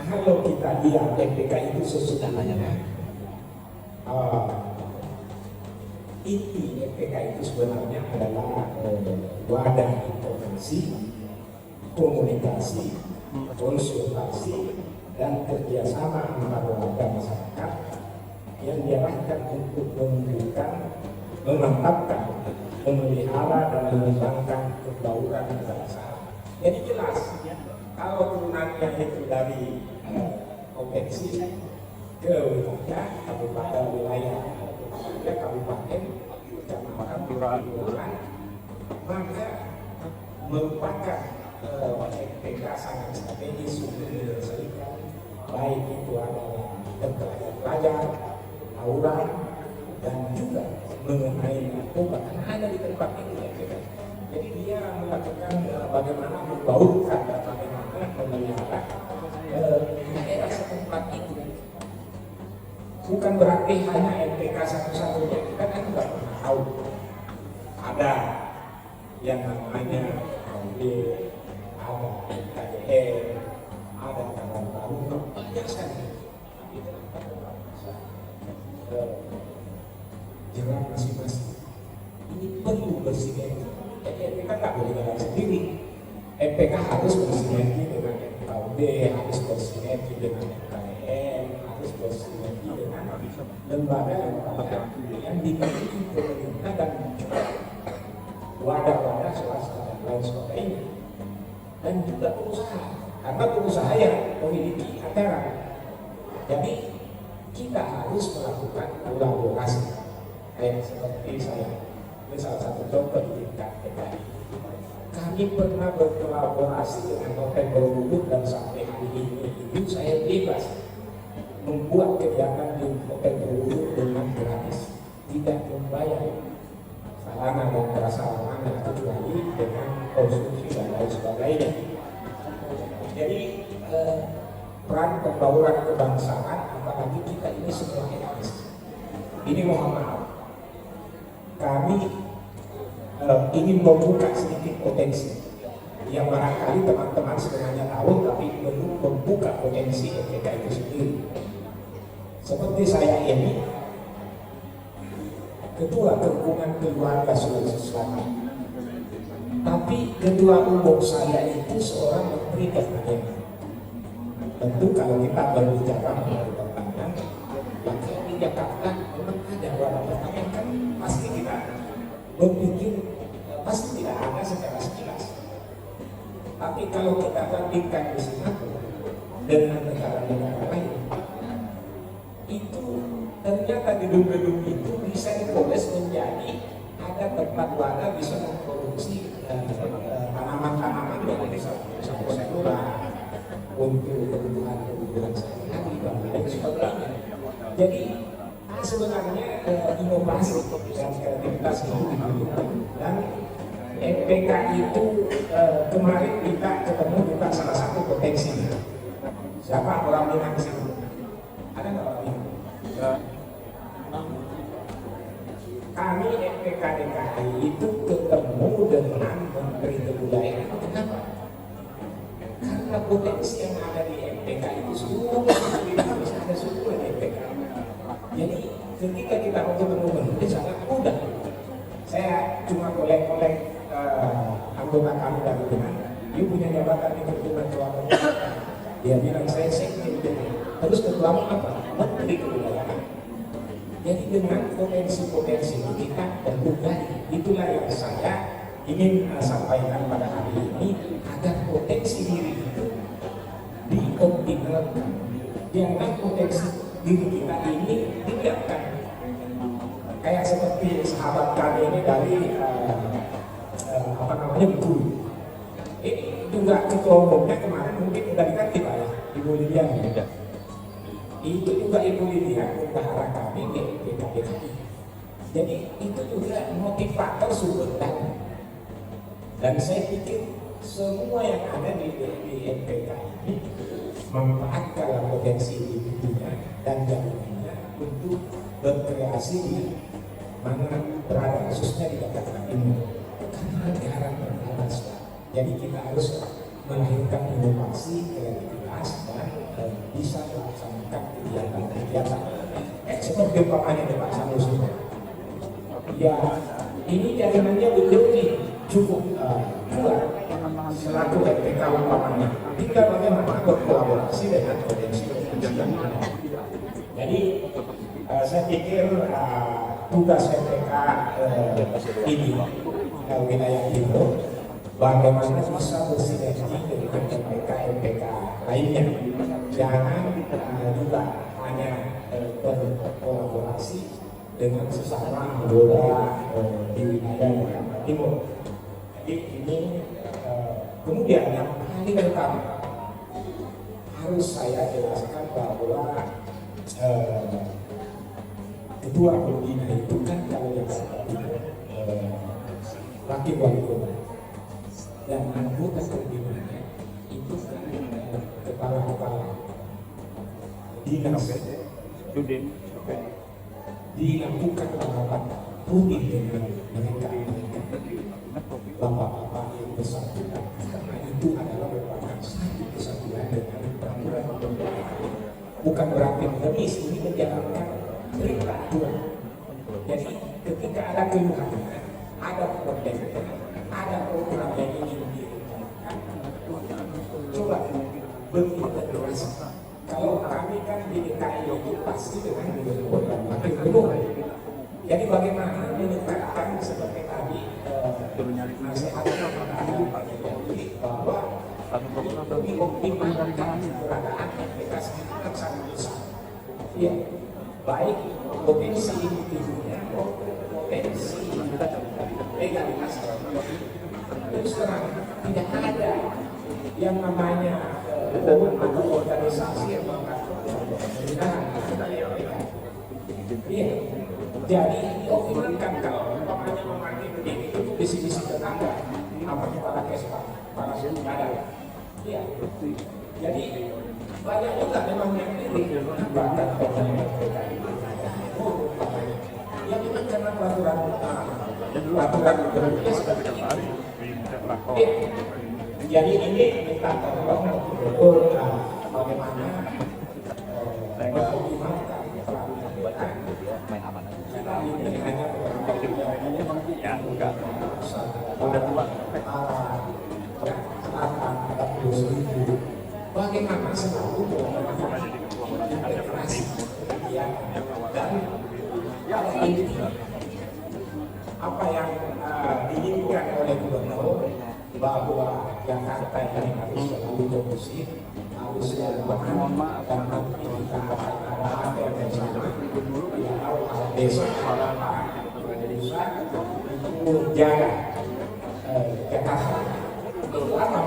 [SPEAKER 7] kalau kita lihat MPK itu sesungguhnya inti MPK itu sebenarnya adalah wadah informasi, komunikasi, konsultasi, dan kerjasama antar warga masyarakat yang diarahkan untuk menumbuhkan, memantapkan, memelihara dan mengembangkan kebaurian kebangsaan. Jadi jelas, kalau turunannya itu dari provinsi ke wilayah, kabupaten wilayah, kabupaten, kecamatan, kelurahan, maka merupakan MPK sangat strategis untuk menyelesaikan baik itu adalah pelajar, tawuran, dan juga mengenai narkoba. Karena ada di tempat itu ya, jadi dia melakukan bagaimana membaurkan dan bagaimana memelihara daerah setempat itu. Bukan berarti hanya MPK satu-satunya, kita kan nggak pernah tahu. Ada yang namanya ada KDR, ada kawan baru, banyak sekali. Jalan masing-masing. Ini perlu bersinergi. Jadi MPK nggak boleh jalan sendiri. MPK harus bersinergi dengan MKUD, harus bersinergi dengan MKM, harus bersinergi dengan lembaga-lembaga yang dimiliki pemerintah dan wadah-wadah swasta dan lain sebagainya. Dan juga pengusaha, karena pengusaha yang memiliki anggaran. Jadi kita harus melakukan kolaborasi. Kayak seperti saya, ini salah satu contoh di tingkat PKI. Kami pernah berkolaborasi dengan Hotel Borobudur dan sampai hari ini itu saya bebas membuat kegiatan di Hotel Borobudur dengan gratis, tidak membayar sarana dan prasarana kecuali dengan konsumsi dan lain sebagainya. Jadi peran pembauran kebangsaan, apalagi kita ini semua etnis. Ini mohon maaf, kami ingin membuka sedikit potensi yang barangkali teman-teman sebenarnya tahu tapi belum membuka potensi MPK itu sendiri. Seperti saya ini ketua Gabungan Keluarga Sulawesi Selatan, tapi ketua umum saya itu seorang menteri pertanian. Tentu kalau kita berbicara mengenai pertanian, maka di Jakarta memang ada wadah pertanian, kan pasti kita berpikir pasti tidak ada secara sekilas. Tapi kalau kita bandingkan di Singapura dengan negara-negara lain, itu ternyata gedung-gedung itu bisa diproses menjadi ada tempat wadah bisa memproduksi tanaman-tanaman yang bisa sayur-sayuran untuk kebutuhan sehari-hari dan lain sebagainya. Jadi sebenarnya inovasi dan kreativitas itu dibutuhkan. Dan MPK itu kemarin kita ketemu juga salah satu potensinya. Siapa orang Minang sih? Ada nggak orang Minang? Kami MPK DKI itu ketemu dengan Menteri Kebudayaan. Kenapa? Karena potensi yang ada di MPK itu semua bisa ada semua di MPK. kolek-kolek anggota kami dari Dengan, you punya jabatan di Ketua Ketua. Dia bilang saya sekjen. Terus ketuamu apa? Menteri Kebudayaan. Jadi dengan potensi-potensi kita terbuka, itulah yang saya ingin sampaikan pada hari ini, agar potensi diri itu dioptimalkan. Jangan potensi diri kita ini dibiarkan. Kayak seperti sahabat kami ini dari Bengkulu. Ini juga ketua umumnya kemarin mungkin udah diganti Pak ya, Ibu Lydia. Itu juga Ibu Lydia bendahara kami di PKPKI. Jadi itu juga motivator sumber daya. Dan saya pikir semua yang ada di MPK ini memanfaatkan potensi individunya dan jaringannya untuk berkreasi di mana berada, khususnya di Jakarta Timur. Karena negara berbalas. Jadi kita harus melahirkan inovasi, kreativitas, dan bisa melaksanakan kegiatan-kegiatan. Seperti umpamanya di Pak Sanusi. Ya, ini jaringannya belum cukup kuat selaku MPK umpamanya. Tinggal bagaimana berkolaborasi dengan potensi. Jadi saya pikir tugas MPK ini wilayah Timur bagaimana bisa bersinergi dengan MPK lainnya. Jangan juga hanya berkolaborasi dengan sesama anggota di wilayah Timur. Jadi ini kemudian yang paling utama harus saya jelaskan bahwa ketua pembina itu kan kalau yang laki wali kota dan anggota pembinanya itu kan kepala-kepala dinas dilakukan rapat rutin dengan mereka bapak-bapak yang bersangkutan, karena itu adalah merupakan satu kesatuan dengan peraturan bukan berarti mengemis, ini menjalankan peraturan. Jadi ketika ada keluhan, ada problem, ada program yang ingin direncanakan, coba berintegrasi. Kalau kami kan di DKI itu pasti dengan program makin penuh. Jadi bagaimana menetapkan seperti tadi nasihat bahwa dioptimalkan keberadaan mereka sangat besar. Ya, baik potensi individunya, potensi legalitas. Terus terang tidak ada yang namanya atau organisasi yang mengatur pemerintahan. Iya. Jadi dioptimalkan kalau umpamanya memakai begini itu visi-visi tetangga apa kepala kespa, kepala ada. Iya. Jadi banyak juga memang yang ini bahkan yang memang karena peraturan berikutnya seperti ini. Jadi ini minta tolong betul bagaimana mengoptimalkan
[SPEAKER 5] main aman aja.
[SPEAKER 7] ini hanya
[SPEAKER 5] Ya, enggak. Udah tua.
[SPEAKER 7] Bagaimana selalu integrasi ya, dan inti apa yang diinginkan oleh gubernur bahwa Jakarta ini harus selalu kondusif, harus aman, dan nanti kita akan ada APR bersama di desa itu jaga Jakarta. Selama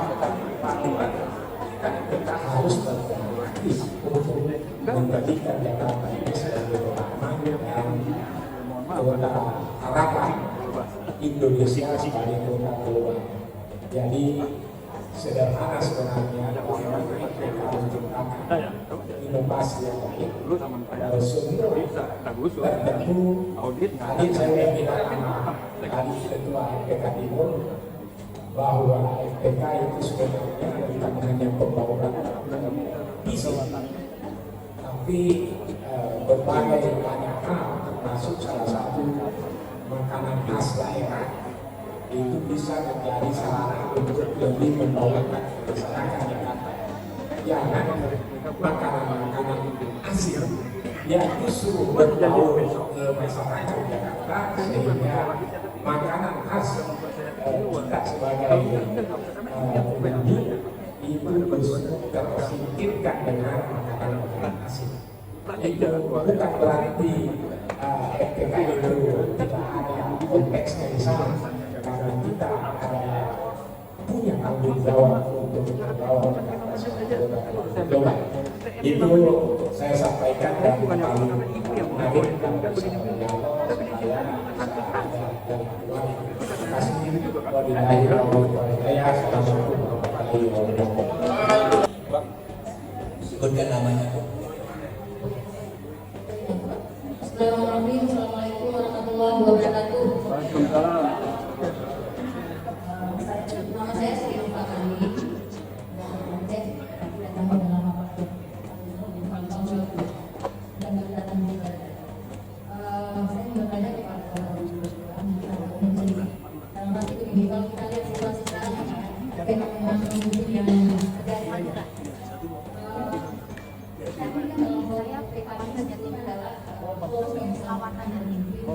[SPEAKER 7] kita harus berkomunikasi untuk menjadikan Jakarta ini sebagai kota aman dan kota harapan Indonesia sebagai kota global. Jadi sederhana sebenarnya bagaimana kita menciptakan inovasi yang baik. Semua tertentu tadi saya bilang sama tadi ketua MPK Timur bahwa MPK itu sebenarnya bukan hanya pembangunan visi, tapi berbagai banyak hal termasuk salah satu makanan khas daerah itu bisa menjadi sarana untuk lebih membawakan masyarakat Jakarta. Jangan makanan-makanan asing yang justru berbau ke masyarakat Jakarta, sehingga makanan khas kita sebagai pengunjung itu justru tersingkirkan dengan makanan-makanan asing. Itu bukan berarti FPK itu tidak ada konteksnya di sana, karena kita punya tanggung jawab untuk membawa Jakarta sebagai global. Itu saya sampaikan dan paling menarik dan bisa menjawab supaya bisa ada dan terima kasih. Wabillahi taufiq. Assalamualaikum warahmatullahi wabarakatuh.
[SPEAKER 4] Sebutkan namanya Bu.
[SPEAKER 1] Bismillahirrahmanirrahim. Assalamualaikum warahmatullahi wabarakatuh. Nama saya Sri Rupa Kali. Saya bertanya kepada kalau kita lihat situasi sekarang, memang mungkin yang terjadi. Tapi kan dalam Korea PKI sejatinya adalah forum yang selawatan dan mimpi.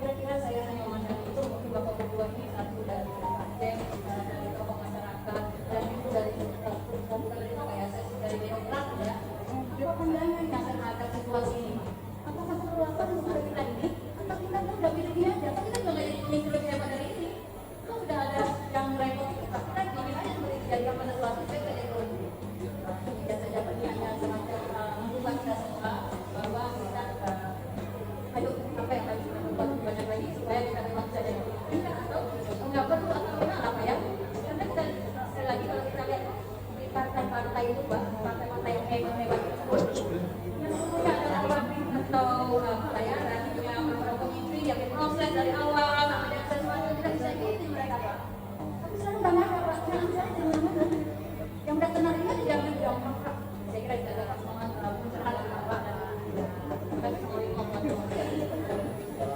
[SPEAKER 1] Kira-kira saya hanya memandang itu mungkin Bapak berdua ini satu dari Nasdem, dari tokoh masyarakat, dan itu dari dari Demokrat ya. Coba pandangan yang terhadap situasi ini. Apakah perlu apa untuk kita ini? Atau kita tuh udah pilih aja? Tapi kita juga nggak jadi lebih hebat dari ini. Kalau udah ada yang repot kita pilih aja seperti dijadikan pada suatu PT ekonomi. Tidak saja hanya semacam membuat kita semua bahwa kita ayo apa yang harus kita buat banyak lagi supaya kita memang bisa jadi pemimpin atau nggak perlu atau apa ya? Karena kita sekali lagi kalau kita lihat di partai-partai itu partai-partai yang hebat-hebat tersebut yang punya adalah pabrik atau pelayaran punya para pemimpin yang diproses dari awal sampai dan sesuatu tidak bisa ikuti mereka Pak. Tapi sekarang udah nggak ada Pak, yang saya di mana-mana yang udah tenang ini aja jangan bilang Pak. Saya kira kita dapat semangat pencerahan Bapak dan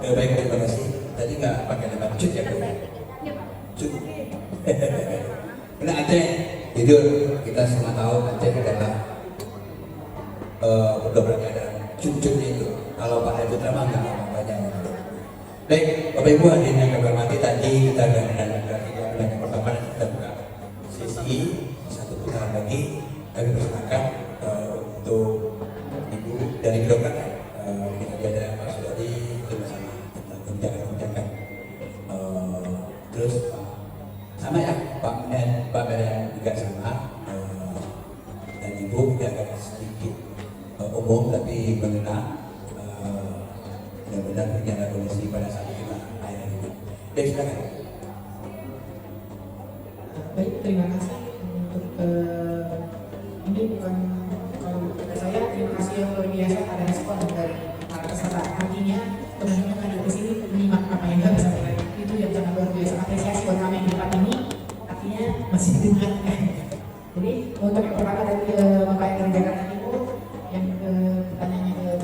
[SPEAKER 4] Baik, terima kasih. Tadi nggak pakai nama cut ya Bu? Cut. Benar Aceh, jujur kita semua tahu Aceh adalah kedobraknya dan cut-cutnya itu. Kalau Pak Putra mah nggak banyak. Baik, Bapak Ibu hadirin yang kami hormati, tadi kita dan yang pertama kita buka sesi satu putaran lagi. Kami persilakan untuk Ibu dari kedokteran. Kita ada Pak Sudadi bersama tentang kebijakan-kebijakan. Terus sama ya Pak Medan juga sama. Dan Ibu kita akan sedikit umum tapi mengenal benar-benar berjalan kondisi pada saat kita akhir ini. Baik, silakan.
[SPEAKER 6] Baik, terima kasih untuk ini bukan kalau menurut saya terima kasih yang luar biasa ada respon dari para peserta. Artinya teman-teman hadir di sini menyimak apa yang kami sampaikan. Itu yang sangat luar biasa, apresiasi buat kami di tempat ini. Artinya masih didengarkan. Jadi untuk yang pertama dari Bapak yang dari Jakarta Timur yang pertanyaannya ke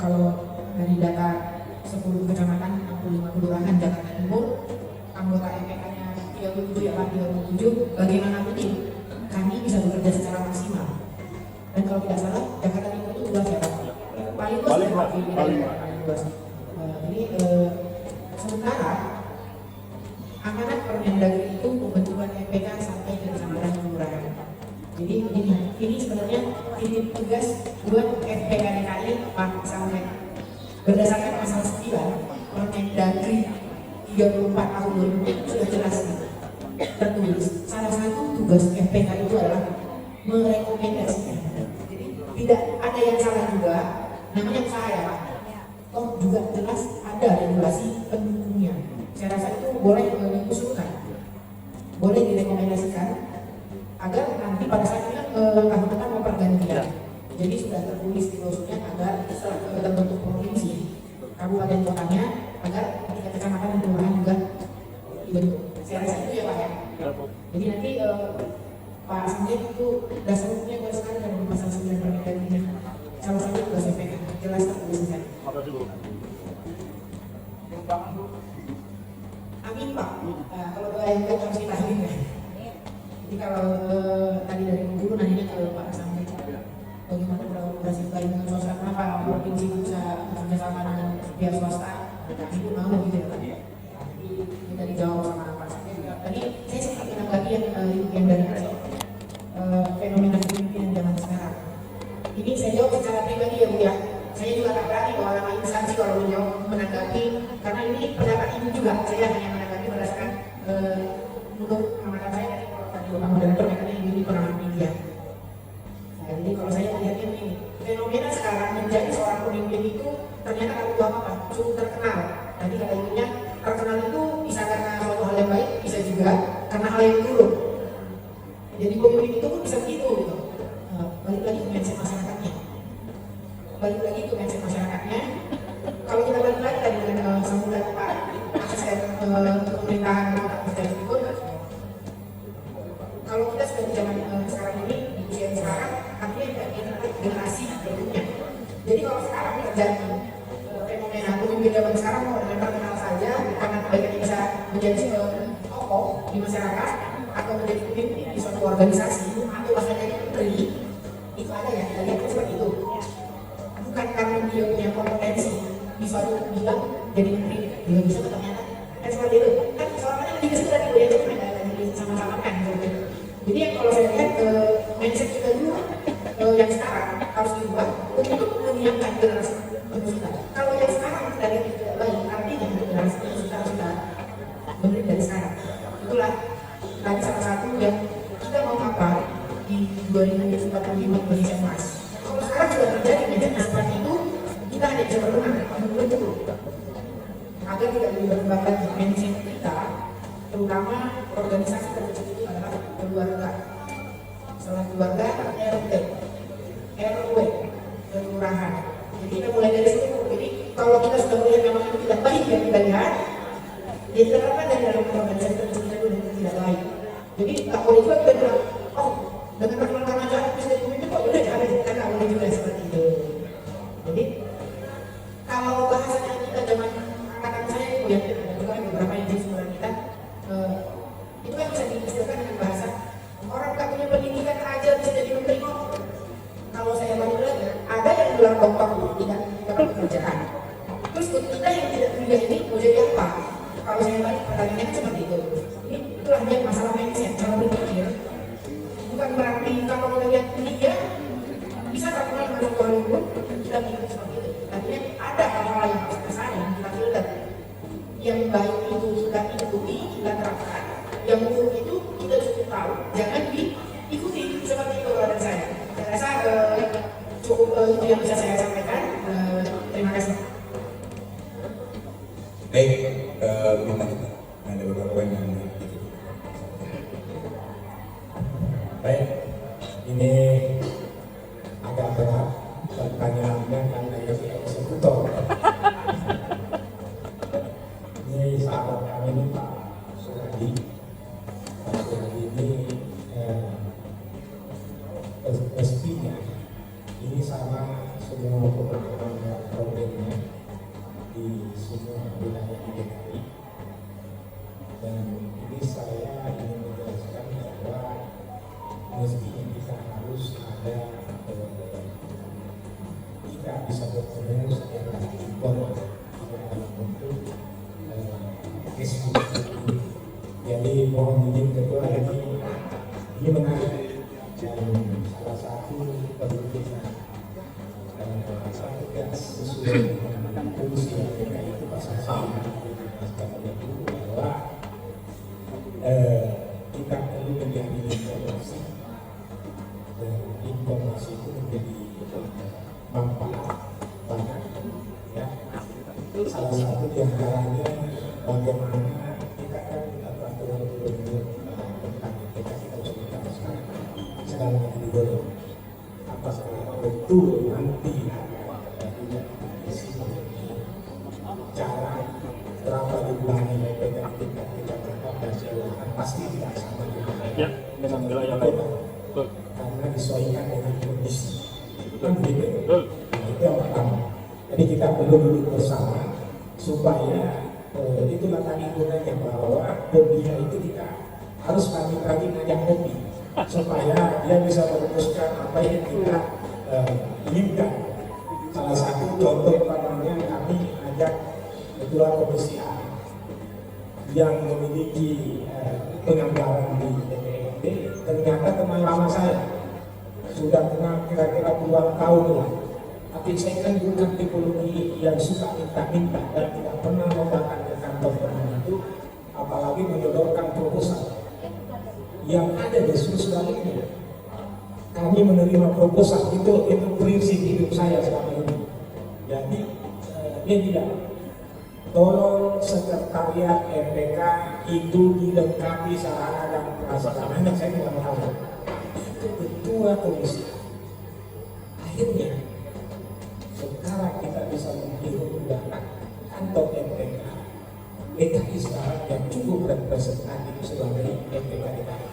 [SPEAKER 6] kalau dari data 10 kecamatan 65 kelurahan Jakarta Timur, anggota MPK-nya 37 ya Pak, 37, bagaimana mungkin kami bisa bekerja secara maksimal? Dan kalau tidak salah Jakarta Timur itu luas ya Pak, paling luas ya Pak, paling luas. Jadi sementara amanat Permendagri itu pembentukan MPK sampai ke kecamatan kelurahan. Jadi ini sebenarnya ini tugas buat MPK DKI Pak Sampai. Berdasarkan pasal 9 Permendagri 34 tahun 2000 sudah jelas tertulis. Salah satu tugas MPK itu adalah merekomendasikan. Jadi tidak ada yang salah juga, namanya usaha ya Pak. Toh juga jelas ada regulasi pendukungnya. Saya rasa itu boleh diusulkan, boleh direkomendasikan agar nanti pada saat ini angkutan mau pergantian. Jadi sudah tertulis di klausulnya agar terbentuk provinsi, kabupaten kotanya, agar ketika kecamatan dan kelurahan juga dibentuk. Saya rasa itu ya Pak ya. Jadi nanti Pak Samjek itu dasar hukumnya kuat sekali dari pasal 9 Permendagri. Salah satu tugas MPK jelas tertulisnya. Amin Pak. Kalau doa yang baik harus kita amin ya. Jadi kalau tadi dari guru nanya ke Pak Samjek bagaimana kolaborasi baik dengan swasta, kenapa provinsi bisa bekerjasama dengan pihak swasta? Kami pun mau gitu ya Pak. Jadi kita dijawab sama Pak Samjek. Tadi saya sempat menanggapi yang dari fenomena kepemimpinan zaman sekarang. Ini saya jawab secara pribadi ya Bu ya. Saya juga tak berani bahwa nama instansi kalau menjawab menanggapi, karena ini pendapat ibu juga. Saya hanya menanggapi berdasarkan untuk amatan saya dari Bapak Moderator karena ini pengamat media. Nah, jadi kalau saya melihatnya begini, fenomena sekarang menjadi seorang pemimpin itu ternyata kalau apa cukup terkenal. Tadi kata ibunya terkenal itu bisa karena suatu hal yang baik, bisa juga karena hal yang buruk. Jadi pemimpin itu pun bisa begitu gitu. Balik lagi ke mindset masyarakatnya. Balik lagi ke mindset masyarakatnya. Kalau kita balik lagi tadi dengan sambutan Pak Asisten pemerintahan Kota Timur, kalau kita sudah di zaman sekarang ini di usia sekarang, artinya tidak generasi berikutnya. Jadi kalau sekarang terjadi fenomena pemimpin zaman sekarang mau dengan terkenal saja, karena kebaikannya bisa menjadi tokoh di masyarakat atau menjadi pemimpin di suatu organisasi atau bahkan jadi menteri, itu ada ya, kita lihat seperti itu. Bukan karena dia punya kompetensi di suatu bidang jadi menteri, dia bisa ternyata kan seperti itu. Kan soalnya lebih ke sudah dia itu sama-sama kan. Jadi yang kalau saya lihat mindset kita dulu yang sekarang harus diubah untuk menyiapkan generasi penerus kita. Kalau yang sekarang kita lihat tidak baik, artinya generasi penerus kita harus kita benar dari sekarang. Itulah tadi salah satu yang kita mau apa di 2045 Indonesia Emas. Kalau sekarang sudah terjadi mindset seperti itu, kita hanya bisa berdoa menunggu agar tidak berkembang lagi mindset kita, terutama organisasi terkecil itu adalah keluarga. Setelah keluarga, RT, RW, kelurahan. Jadi kita mulai dari situ. Jadi kalau kita sudah melihat memang itu tidak baik yang kita lihat, ya kita terapkan dari dalam organisasi terkecil itu dengan tidak baik. Jadi tak boleh juga kita bilang, oh dengan perkembangan aja bisa jadi pemimpin kok udah ada, kita tak boleh juga seperti itu. Jadi kalau bahasanya kita zaman angkatan saya itu ya, ada juga beberapa yang di sekolah kita itu kan bisa diistilahkan dengan bahasa orang tak punya pendidikan aja bisa jadi menteri kok. Kalau saya balik lagi, ada yang gelar doktor tidak dapat pekerjaan. Terus kita yang tidak kuliah ini mau jadi apa? Kalau saya balik pertanyaannya seperti itu. Ini itulah dia masalah mindset, cara berpikir. Bukan berarti kalau kita lihat dia bisa terkenal dengan dokter pun kita pikir seperti itu. Artinya ada hal-hal yang besar yang kita filter. Yang baik itu kita ikuti, kita terapkan. Yang buruk itu kita cukup tahu, jangan diikuti seperti itu dari saya. Saya rasa cukup itu yang bisa saya sampaikan. Terima kasih.
[SPEAKER 4] Baik, ada beberapa poin yang
[SPEAKER 7] Baik, ini agak berat pertanyaannya karena ini eksekutor. Ini sahabat kami ini Pak Suradi. Pak Suradi ini SP-nya ini sama semua program sampaikan itu bahwa kita perlu menjadi informasi, dan informasi itu menjadi manfaat banyak, ya. Salah satu di antaranya bagaimana kita kan peraturan gubernur tentang IPK kita sudah sedang didorong. Apakah betul nanti cara berapa jumlahnya IPK tingkat tingkat dan silakan pasti tidak sama
[SPEAKER 5] Ya, dengan wilayah lain. Betul.
[SPEAKER 7] karena disesuaikan dengan kondisi. Kan begitu.
[SPEAKER 5] Betul.
[SPEAKER 7] Nah, itu yang pertama. Jadi kita perlu duduk bersama supaya itulah tadi gunanya bahwa pembina itu kita harus rajin-rajin ngajak kopi supaya dia bisa merumuskan apa yang kita inginkan. Salah satu contoh namanya kami ajak ketua komisi A yang memiliki penganggaran di DPRD, ternyata teman lama saya sudah kenal kira-kira puluhan tahun lah. Tapi saya kan bukan tipologi yang suka minta-minta dan tidak pernah mau datang ke kantor teman itu, apalagi menyodorkan proposal. Yang ada justru sebaliknya. Kami menerima proposal itu prinsip hidup saya selama ini. Jadi dia tidak. Tolong sekretariat MPK itu dilengkapi sarana dan prasarana. Saya tidak tahu. Itu ketua komisi. Akhirnya sekarang kita bisa menggunakan kantor MPK DKI sekarang yang cukup representatif sebagai MPK DKI.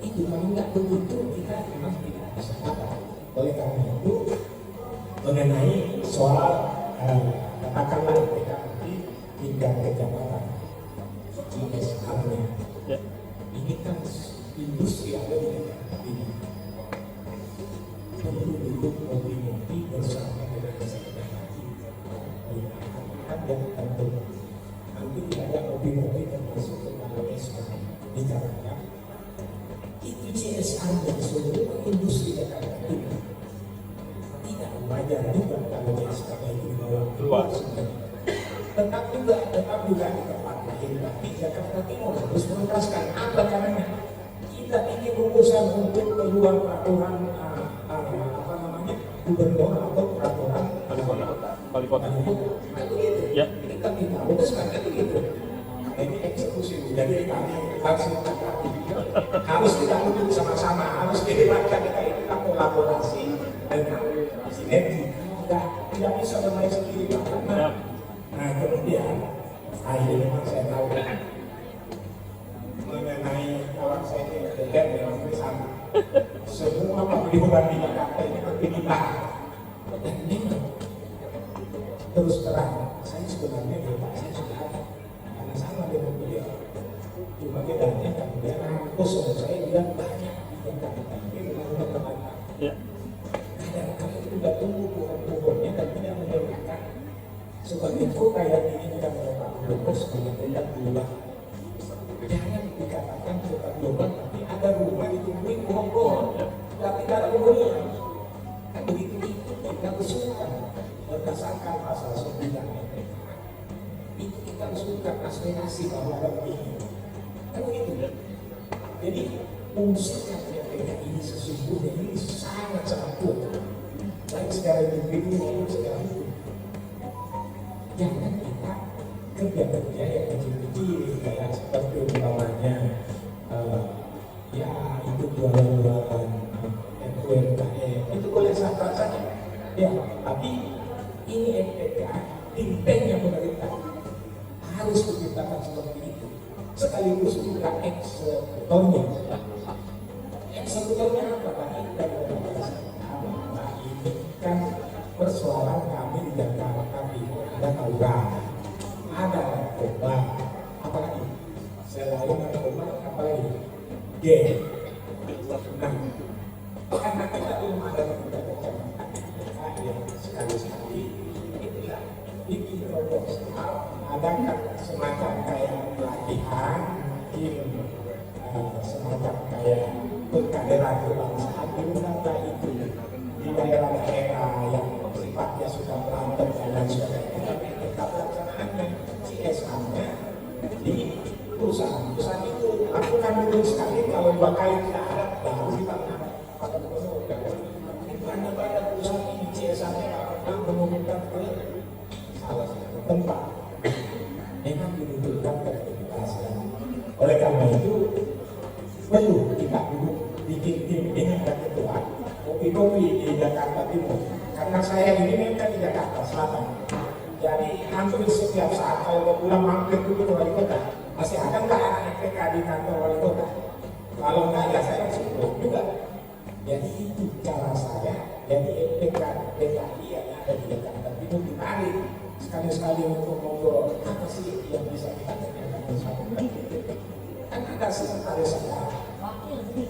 [SPEAKER 7] Itu kalau nggak begitu kita memang tidak bisa dapat. Oleh karena itu mengenai soal katakanlah MPK nanti tingkat kecamatan CSR-nya.
[SPEAKER 5] Ya.
[SPEAKER 7] Ini kan industri ada di negara ini. Perlu duduk ngopi-ngopi bersama dengan sekretariat ada tentu nanti ada ngopi-ngopi termasuk tentang SK bicarakan itu CSR dan seluruh industri Jakarta ini tidak wajar juga kalau SK itu dibawa keluar sebenarnya. tetap juga di tempat lain, tapi Jakarta Timur harus menuntaskan apa caranya. Kita ini rumusan untuk keluar peraturan apa namanya gubernur atau peraturan
[SPEAKER 5] Wali kota.
[SPEAKER 7] Nah, begitu.
[SPEAKER 5] Ya.
[SPEAKER 7] Kita minta rumuskan kan begitu. Nah, ini eksekusi. Jadi kami harus kita duduk sama-sama, harus dilibatkan kita kolaborasi dengan sinergi. Tidak bisa bermain sendiri karena nah kemudian akhirnya memang saya tahu mengenai kawan saya ini dan memang sama semua pemilihan di Jakarta ini berpindah dan ini terus terang saya sebenarnya bapak saya sudah ada karena sama dengan beliau cuma bedanya kemudian kosong saya bilang banyak di Jakarta ini memang teman-teman kadang kami juga tunggu pohon-pohonnya dan tidak menyebutkan sebagai kota yang ini kita mendapat global sebagai tidak global. Jangan dikatakan kota global, tapi ada rumah ditungguin pohon-pohon, tapi tidak ada pohonnya. Kan begitu itu kita usulkan berdasarkan pasal 9 itu kita usulkan aspirasi bahwa ada begini. Kan begitu. Jadi fungsinya ini sesungguhnya ini sangat kuat, baik secara individu maupun secara hukum. Jangan kita kerja-kerja yang kecil-kecil kayak seperti umpamanya ya itu jualan-jualan UMKM itu boleh sah-sah saja ya, tapi ini MPK timpengnya pemerintah harus menciptakan seperti itu sekaligus juga eksekutornya apa tadi ini kan persoalan kami di Jakarta Timur ada tawuran, ada narkoba, apalagi selain narkoba apalagi geng. Nah, karena kita belum ada kecamatan yang sekali-sekali itulah bikin proposal, adakan semacam kayak pelatihan, mungkin semacam kayak perkaderan kebangsaan di lembaga itu di daerah-daerah yang sifatnya sudah berantem dan lain sebagainya. Tapi kita pelaksanaannya CSR 2 kali tidak ada, baru kita menambah pada gubernur. Banyak perusahaan ini CSR-nya nggak pernah mengumumkan ke salah satu tempat. Memang dibutuhkan kreativitas. Oleh karena itu perlu kita duduk bikin tim dengan ketua kopi-kopi di Jakarta Timur. Karena saya ini memang di Jakarta Selatan. Jadi hampir setiap saat kalau pulang mampir dulu ke wali kota, masih ada nggak anak MPK di kantor wali kota? Kalau nggak ya saya harus ikut juga. Jadi itu cara saya. Jadi MPK DKI yang ada di Jakarta Timur ditarik sekali-sekali untuk ngobrol apa sih yang bisa kita tanyakan bersama. Kan ada sekretaris saya,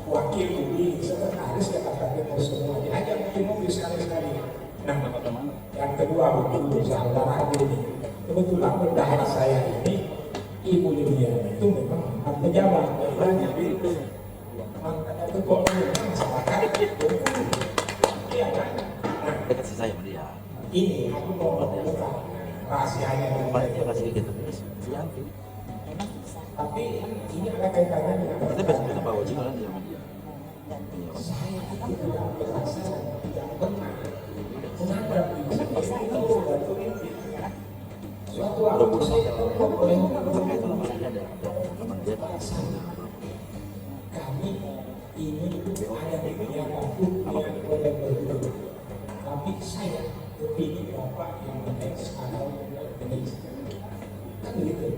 [SPEAKER 7] wakil Budi, sekretaris Jakarta Timur semua diajak mobil sekali-sekali. Nah, yang kedua betul saudara ini kebetulan berdahara saya ini Ibu Lydia itu memang pejabat banyak itu makanya ketua umum masyarakat itu iya kan. Nah,
[SPEAKER 8] dekat saya sama dia.
[SPEAKER 7] ini aku mau membuka rahasianya yang
[SPEAKER 8] Dia kasih gitu.
[SPEAKER 7] tapi ini ada kaitannya dengan
[SPEAKER 8] Kita biasa bawa juga dia sama dia.
[SPEAKER 7] saya itu tidak merasa tidak pernah menganggap itu suatu mimpi. Suatu waktu saya boleh
[SPEAKER 8] Terkait sama dia ada teman dia.
[SPEAKER 7] kami ini ada kegiatan yang boleh berdua. Tapi saya kepingin bapak yang menjadi sekarang Indonesia. Kan gitu.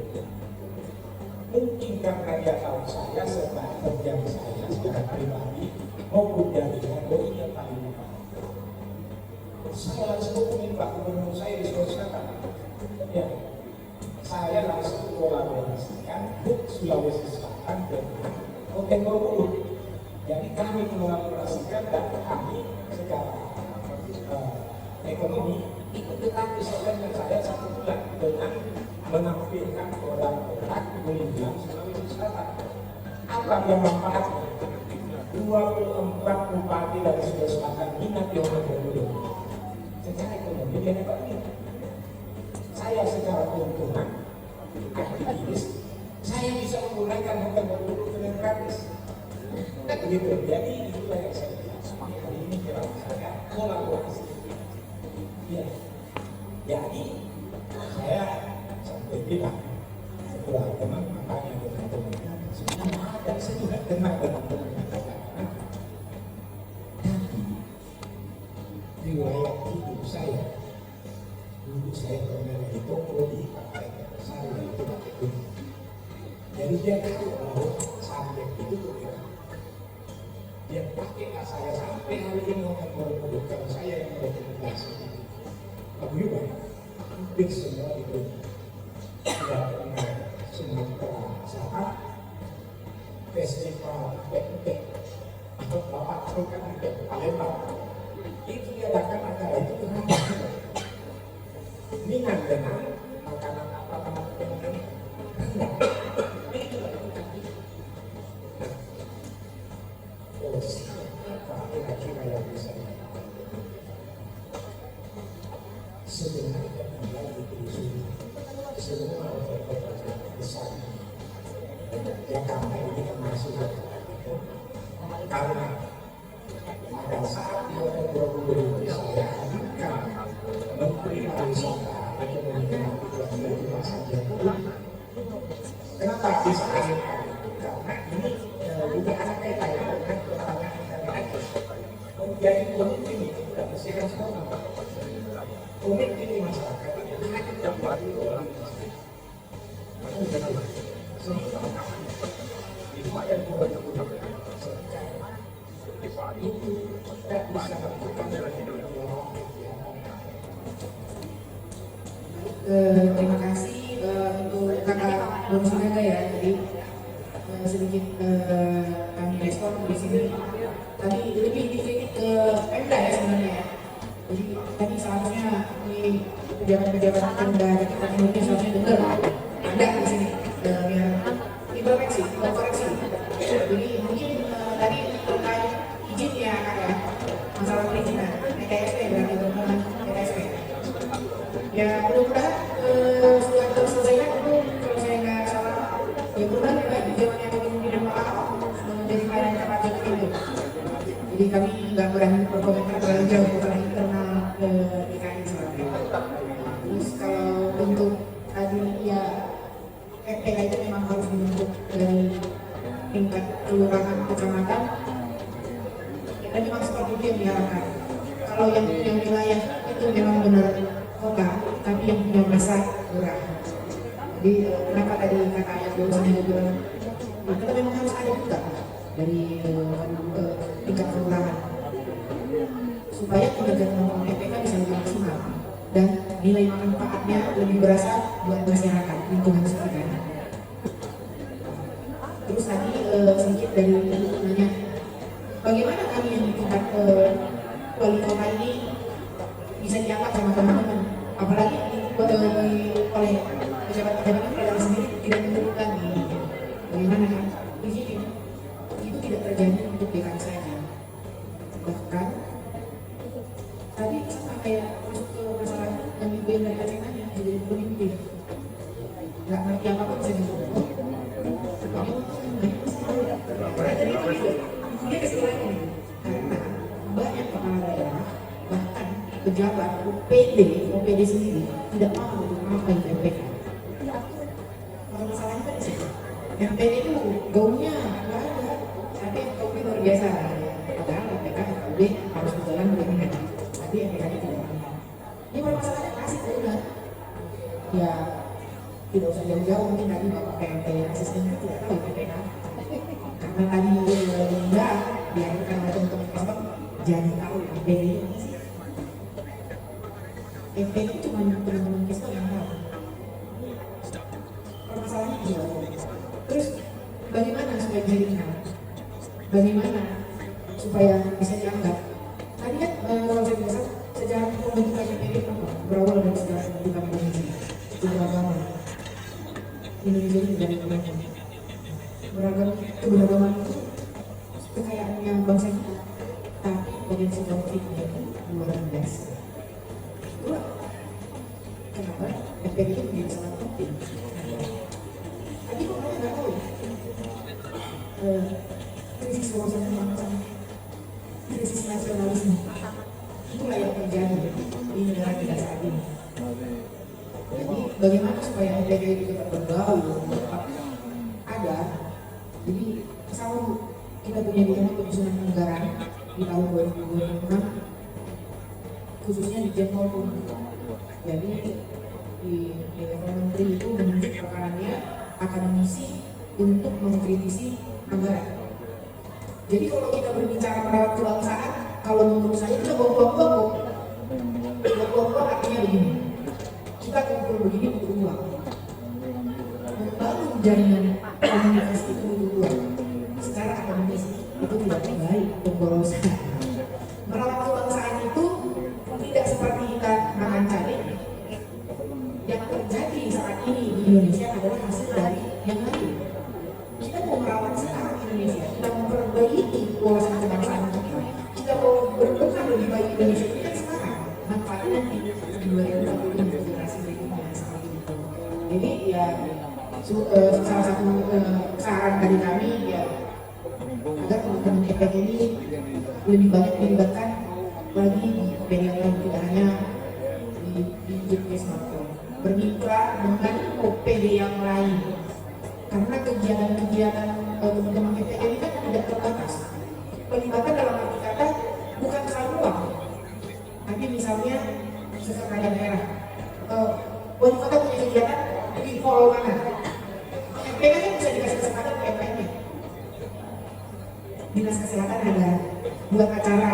[SPEAKER 7] Mungkin karena dia tahu saya serta kerja saya secara pribadi maupun jaringan ini yang paling utama. Saya langsung hubungin Pak Gubernur saya di Sulawesi Selatan. Ya, saya langsung kolaborasikan Sulawesi Selatan dengan Hotel Borobudur. Jadi kami mengelaborasikan dan kami secara ekonomi ikut tetapi dengan saya 1 bulan dengan menampilkan orang-orang Bolivian Sulawesi Selatan. Apa yang manfaatnya? 24 bupati dari Sulawesi Selatan minat di Hotel Borobudur. Secara ekonomi dia dapat ini. Saya secara keuntungan aktivis, saya bisa menggunakan Hotel Borobudur dengan gratis. Nah begitu. Jadi itulah yang saya bilang. Hari ini kira saya kolaborasi. Ya. Jadi saya sampai bilang setelah teman makanya dengan teman semua ada saya juga kenal dengan teman. Riwayat hidup saya dulu saya pernah di toko di partai saya itu pakai. Jadi dia tahu bahwa sampai itu berbeda. Dia pakai saya sampai hari ini akan merupakan saya yang merekomendasi. Abu Yuba hampir semua itu tidak pernah Sumatera Selatan festival pempek atau bapak tahu kan ada Palembang itu diadakan acara itu dengan minat dengan makanan apa makanan enggak itu oh siapa kira-kira yang bisa sebenarnya tinggal di Trisulit semua kota-kota besar Jakarta ini termasuk karena pada saat di Hotel Borobudur saya hadirkan Menteri Pariwisata Ekonomi Kreatif dan Investasi. Kenapa bisa hadirkan? Karena ini juga ada kaitannya dengan pertanyaan internet. Menjadi pemimpin itu tidak mesti harus orang. Pemimpin di masyarakat itu hanya dapat dua. Itu yang itu tidak bisa dilakukan dalam hidup.
[SPEAKER 6] Terima kasih untuk kakak Bung Sinaga ya. Jadi sedikit kami respon di sini. Tadi lebih dikritik ke Pemda ya sebenarnya. Jadi tadi seharusnya di pejabat-pejabat Pemda kita ini seharusnya dengar ada di sini biar diperbaiki, koreksi. Jadi mungkin tadi terkait izin ya kak ya, masalah perizinan PKSP berarti teman-teman PKSP. Ya mudah-mudahan setelah terselesaikan itu kalau saya nggak salah ya mudah-mudahan ya baik di zamannya pemimpin Pak Ahok menjadi untuk tadi ya FPK itu memang harus dibentuk dari tingkat kelurahan kecamatan. Dan memang seperti itu yang diharapkan. Kalau yang punya wilayah itu memang benar kota, tapi yang punya masa lurah. Jadi kenapa tadi kata ayat doanya bilang, kita memang harus ada juga dari tingkat kelurahan supaya kinerja teman-teman FPK bisa lebih maksimal dan nilai manfaatnya lebih berasa buat masyarakat lingkungan sekitar. Terus tadi sedikit dari nanya bagaimana kami yang di tingkat wali kota ini bisa diangkat sama teman-teman, apalagi oleh pejabat-pejabat federal sendiri tidak mendukung bagaimana kan? Di sini itu tidak terjadi untuk DKI saja. Bahkan tadi sama kayak masuk ke masalah yang ibu yang dari tadi jadi pemimpin, nggak ngerti apa-apa bisa dibuat. Dia kesimpulannya karena banyak kepala daerah bahkan pejabat OPD sendiri tidak mau mengapain MPK. Kalau masalahnya kan di situ. MPK itu gaungnya nggak ada, tapi MPK luar biasa. Padahal MPK harus berjalan dengan tapi MPK tidak ada. Ini permasalahannya klasik udah. Ya tidak usah jauh-jauh, mungkin tadi Bapak PMP asisten tidak tahu MPK. Karena tadi enggak dianggap oleh teman-teman kelompok jadi tahu MPK itu apa sih? MPK itu cuma teman-teman kita yang tahu. Permasalahannya juga. Terus bagaimana supaya jaringan? Bagaimana supaya bisa dianggap? Tadi kan kalau saya bilang sejarah pembentukan MPK berawal dari sejarah pembentukan Indonesia. Keberagaman Indonesia ini dari keberagaman itu kekayaannya bangsa kita, tapi potensi konfliknya itu luar biasa. Itulah kenapa MPK itu menjadi sangat penting. Tadi kok kalian nggak tahu krisis wawasan kebangsaan, krisis nasionalisme itulah yang terjadi di negara kita saat ini. Jadi bagaimana supaya MPK itu tetap bergaul, tetap ada. Jadi selalu kita punya di tengah penyusunan anggaran di tahun 2026 khususnya di Jenpol. Jadi di level menteri itu menunjuk rekanannya akademisi untuk mengkritisi anggaran. Jadi kalau kita berbicara merawat kebangsaan, kalau menurut saya kita bohong-bohong. Bohong-bohong artinya begini, kita kumpul begini untuk uang, membangun jaringan komunikasi itu butuh uang. Secara akademis itu tidak baik pemborosan. Merawat kebangsaan itu tidak seperti kita makan cabai. Yang terjadi saat ini di Indonesia adalah hasil dari yang lain. Kita mau merawat sekarang Indonesia, kita memperbaiki wawasan kebangsaan kita, kita mau berbenah lebih baik Indonesia ini kan sekarang. Manfaatnya nanti di 2040 generasi berikutnya seperti itu. Jadi ya salah satu saran dari kami ya agar teman-teman FPK ini lebih banyak dilibatkan lagi di media lain, tidak hanya di smartphone, bermitra dengan OPD yang lain karena kegiatan-kegiatan teman-teman FPK ini kan tidak terbatas. Pelibatan dalam arti kata bukan selalu uang, tapi misalnya sekretaris daerah atau wali kota punya kegiatan di follow mana, FPK kan bisa dikasih kesempatan ke FPK. Dinas kesehatan ada buat acara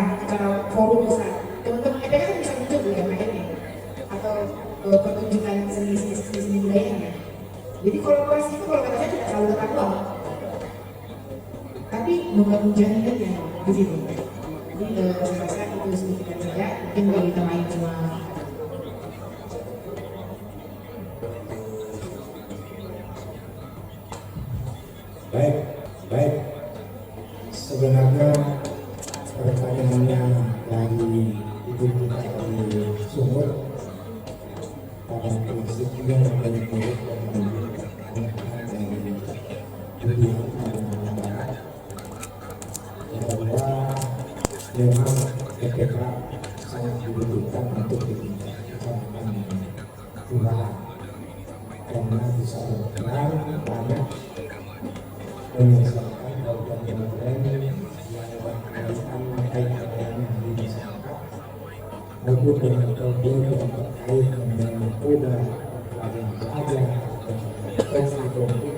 [SPEAKER 6] forum besar, teman-teman FPK kan bisa muncul di FPK atau pertunjukan seni budaya. Jadi kolaborasi itu kalau kata saya tidak selalu tentang uang, tapi membangun jaringan ya di situ. Jadi saya rasa itu sedikit saja, mungkin bagi teman cuma
[SPEAKER 7] baik. Sebenarnya pertanyaannya dari ibu kita dari sumur pada prinsip juga yang dari murid dan dari dunia barat bahwa memang FPK sangat dibutuhkan untuk di tingkat kecamatan kelurahan. karena bisa berperan banyak menyelesaikan program-program yang berkaitan dengan di masyarakat maupun dengan program yang terkait dengan metode pelajaran belajar konflik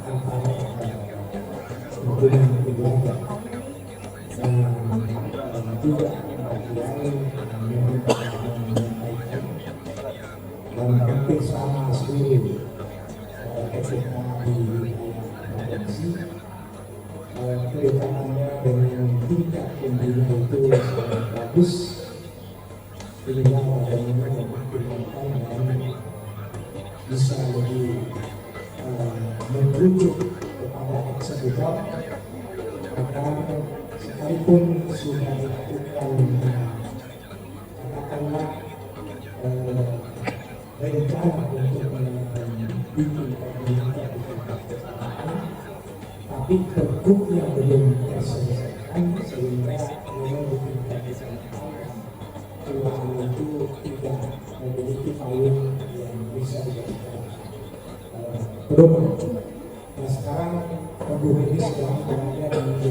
[SPEAKER 7] antara hubungan belajar dan juga bagian menyampaikan dan hampir sama seluruh ketika di provinsi kedepanannya dengan tingkat pembina itu sangat bagus sehingga bagaimana mempertimbangkan dan bisa lebih merujuk kepada eksekutor agar sekalipun sudah dilakukan katakanlah rencana untuk bikin pembinaan di tingkat kecamatan, tapi bentuknya belum terselesaikan sehingga memang di tingkat kecamatan keuangan itu tidak memiliki payung yang bisa dijadikan pedoman. Nah sekarang Ibu ini sedang berada di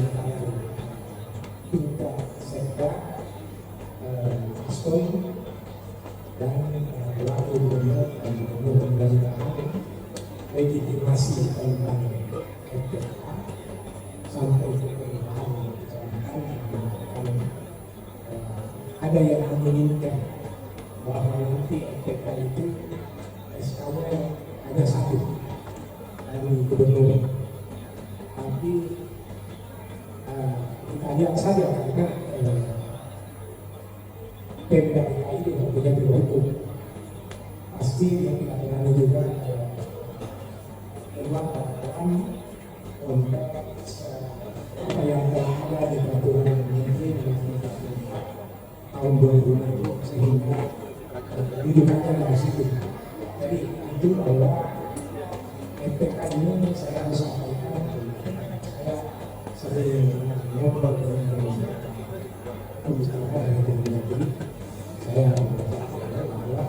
[SPEAKER 7] tingkat sekda, Astoy dan lalu gubernur dan gubernur pemerintahan legitimasi tentang FPK sampai ke perubahan kecamatan yang ada yang menginginkan bahwa nanti FPK itu SK-nya hanya satu dari gubernur, tapi kita lihat saja karena Pemda DKI tidak punya biro hukum, pasti dia tidak berani juga keluar peraturan untuk apa yang telah ada di peraturan menteri tahun 2006 sehingga didudukan dari situ. Jadi itu bahwa FPK ini saya harus sampaikan, saya sering ngobrol dengan pembicaraan dari negeri, saya mengatakan bahwa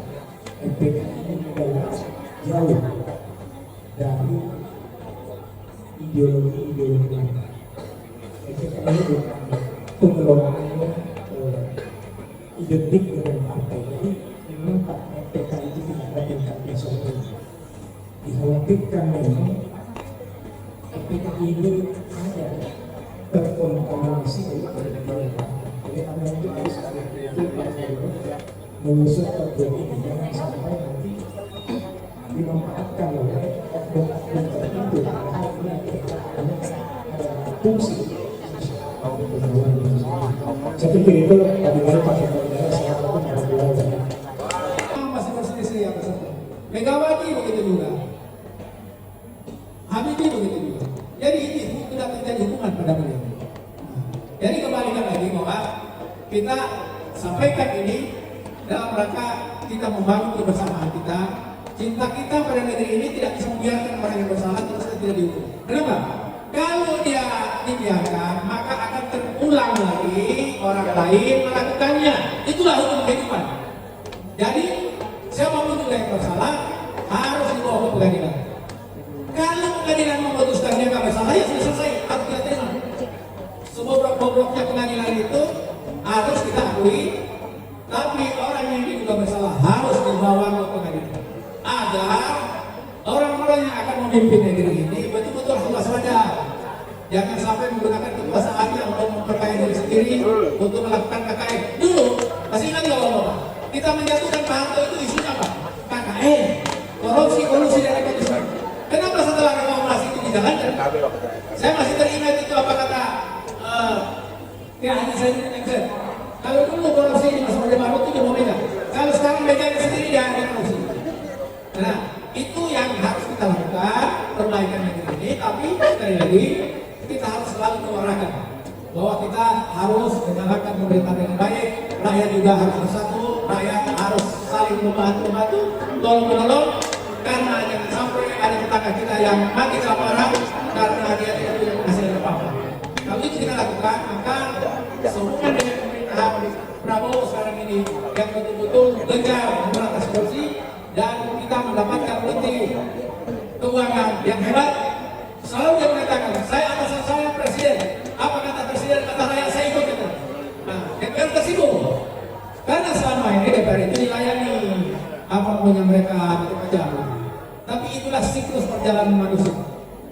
[SPEAKER 7] FPK ini adalah jauh dari ideologi-ideologi. FPK ini bukan pengelolaannya identik dengan partai. Jadi memang FPK itu tidak ada tingkat nasional. Dikhawatirkan memang FPK ini ada terkontaminasi oleh partai. Oleh karena itu harus mengusut program ini jangan sampai nanti dimanfaatkan oleh oknum tertentu karena fungsi. Saya pikir itu bagaimana pakai negara sangat masing-masing yang bersatu. Megawati begitu juga, Habibie begitu juga. Jadi ini tidak terjadi hubungan pada beliau. Jadi kembalikan lagi bahwa kita sampaikan ini dalam rangka kita membangun kebersamaan kita, cinta kita pada negeri ini tidak bisa membiarkan orang yang bersalah terus tidak dihukum. Kenapa? Kalau dia dibiarkan, maka akan terulang lagi orang lain melakukannya. Itulah hukum kehidupan. Jadi siapapun juga yang bersalah harus dibawa ke pengadilan. Kalau pengadilan memutuskan dia nggak bersalah, ya sudah selesai, harus kita terima. Sebobrok-bobroknya pengadilan itu harus kita akui, tapi orang yang diduga bersalah harus dibawa ke pengadilan agar orang-orang yang akan memimpin negeri ini betul-betul harus sadar. Jangan sampai menggunakan kekuasaannya untuk memperkaya diri sendiri untuk melakukan KKN. Dulu, masih ingat nggak Bapak? Kita menjatuhkan Pak Harto itu isunya apa? KKN, korupsi dan nepotisme. Kenapa setelah reformasi itu dijalankan? Saya masih teringat itu apa kata hanya saya Nixon. Kalau dulu korupsi di masa Orde Baru itu dia mau megang. Kalau sekarang megang sendiri dia ada korupsi. Nah, itu yang harus kita lakukan perbaikan negeri ini. Tapi sekali lagi kita harus selalu menyuarakan bahwa kita harus menjalankan pemerintahan dengan baik. Rakyat juga harus bersatu. Rakyat harus saling membantu, tolong menolong. Karena jangan sampai ada tetangga kita yang mati kelaparan karena dia tidak punya penghasilan apa-apa. Kalau itu kita lakukan, maka sehubungan dengan pemerintahan Prabowo sekarang ini yang betul-betul gencar memberantas korupsi dan kita mendapatkan keuangan yang hebat, selalu dia mengatakan, saya atasan saya presiden. Apa kata presiden, kata rakyat saya ikut itu. Nah, DPR tersinggung. Karena selama ini DPR itu dilayani apa punya mereka macam-macam. Tapi itulah siklus perjalanan manusia.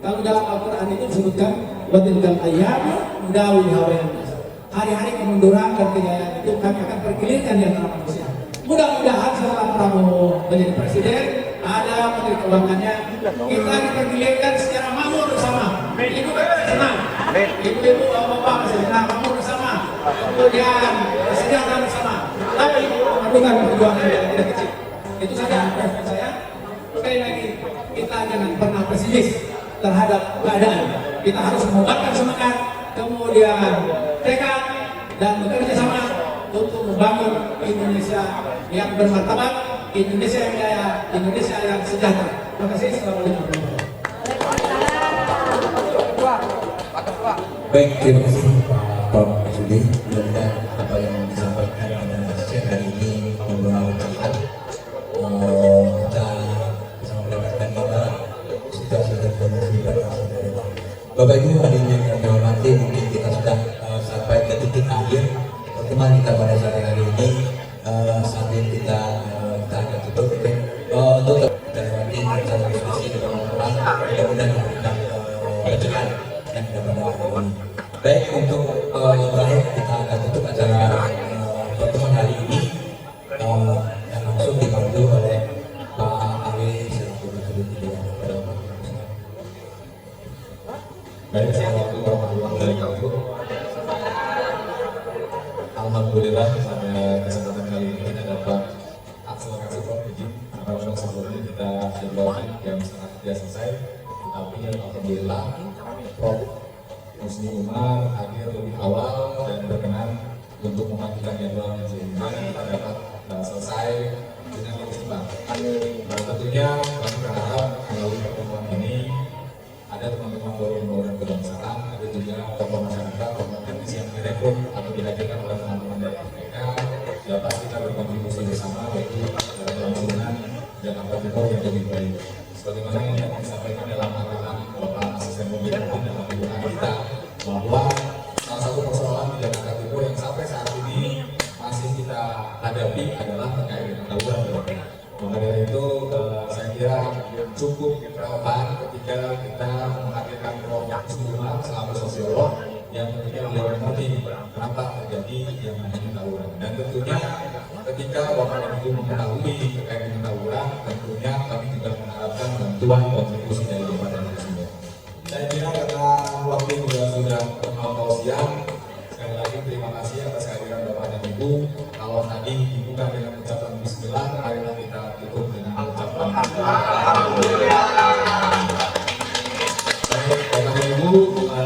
[SPEAKER 7] Kalau dalam Al-Quran itu disebutkan watilkal ayyam nudawiluha bainan nas. Hari-hari kemunduran dan kejayaan itu kami akan pergilirkan di antara manusia. Mudah-mudahan setelah Prabowo menjadi presiden, ada menteri keuangannya, kita dipergilirkan secara makmur bersama. Ibu senang, ibu-ibu bapak senang, makmur bersama. Kemudian kesejahteraan bersama. Tapi bukan perjuangan yang tidak kecil. Itu saja pesan saya. Sekali lagi, kita jangan pernah pesimis terhadap keadaan. Kita harus mengobarkan semangat, kemudian tekad dan bekerja sama untuk membangun Indonesia yang bermartabat, Indonesia yang jaya, Indonesia yang sejahtera. Terima kasih. Assalamualaikum.
[SPEAKER 4] Baik, terima kasih Pak Sudi. Mudah-mudahan apa yang disampaikan pada siang hari ini membawa manfaat. Kita bisa mendapatkan gambaran situasi dan kondisi dari Bapak Ibu hadirin yang kami hormati, mungkin kita sudah sampai ke titik akhir pertemuan kita pada sore hari ini. Sambil kita akan tutup untuk melewati bersama diskusi dengan teman-teman, mudah-mudahan memberikan pencerahan yang dapat dilakukan. Baik, untuk yang terakhir kita akan tutup acara pertemuan hari ini yang langsung dipandu oleh Pak Awi selaku Presiden Kedua.
[SPEAKER 9] Baik, assalamualaikum warahmatullahi wabarakatuh. Alhamdulillah pada kesempatan kali ini kita dapat akselerasi izin karena memang sebelumnya kita jadwalkan jam setengah 3 selesai, tapi alhamdulillah Prof. Musni Umar hadir lebih awal dan berkenan untuk memajukan jadwalnya sehingga kita dapat selesai dengan lebih cepat. Tentunya kami berharap melalui pertemuan ini ada teman-teman forum kebangsaan, ada juga tokoh masyarakat, tokoh teknis yang direkrut atau dihadirkan oleh teman-teman dari KPK dapat kita berkontribusi bersama bagi kelangsungan Jakarta Timur yang lebih baik. Sebagaimana yang disampaikan dalam arahan Bapak Asisten Pemimpin dalam pembukaan kita, bahwa salah satu persoalan di Jakarta Timur yang sampai saat ini masih kita hadapi adalah terkait dengan tawuran. Maka dari itu saya kira cukup relevan ketika kita menghadirkan Prof. Umar selaku sosiolog yang ketika beliau mengerti kenapa terjadi yang namanya tawuran. Dan tentunya ketika Bapak dan Ibu mengetahui terkait dengan tawuran, tentunya kami juga mengharapkan bantuan kontribusi dari Bapak dan Ibu semua. Saya kira karena waktu juga sudah mau siang, sekali lagi terima kasih atas kehadiran Bapak dan Ibu. Kalau tadi dibuka dengan ucapan Bismillah, marilah kita tutup dengan ucapan Alhamdulillah. Baik, Bapak dan Ibu,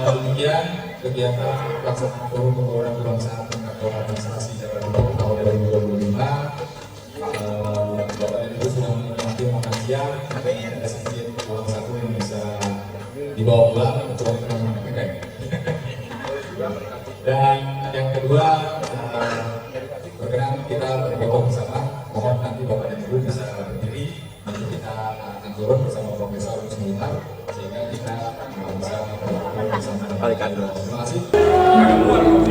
[SPEAKER 9] demikian kegiatan pelaksanaan forum pembangunan kebangsaan tingkat organisasi Jakarta Timur tahun 2025. Bapak dan Ibu sudah menikmati makan siang, ada sedikit uang satu yang bisa dibawa pulang kecuali teman-teman KPK. Dan yang kedua, berkenan kita berfoto bersama. Mohon nanti Bapak dan Ibu bisa berdiri. Nanti kita akan turun bersama Profesor Musni Umar sehingga kita bisa berfoto bersama. Terima kasih.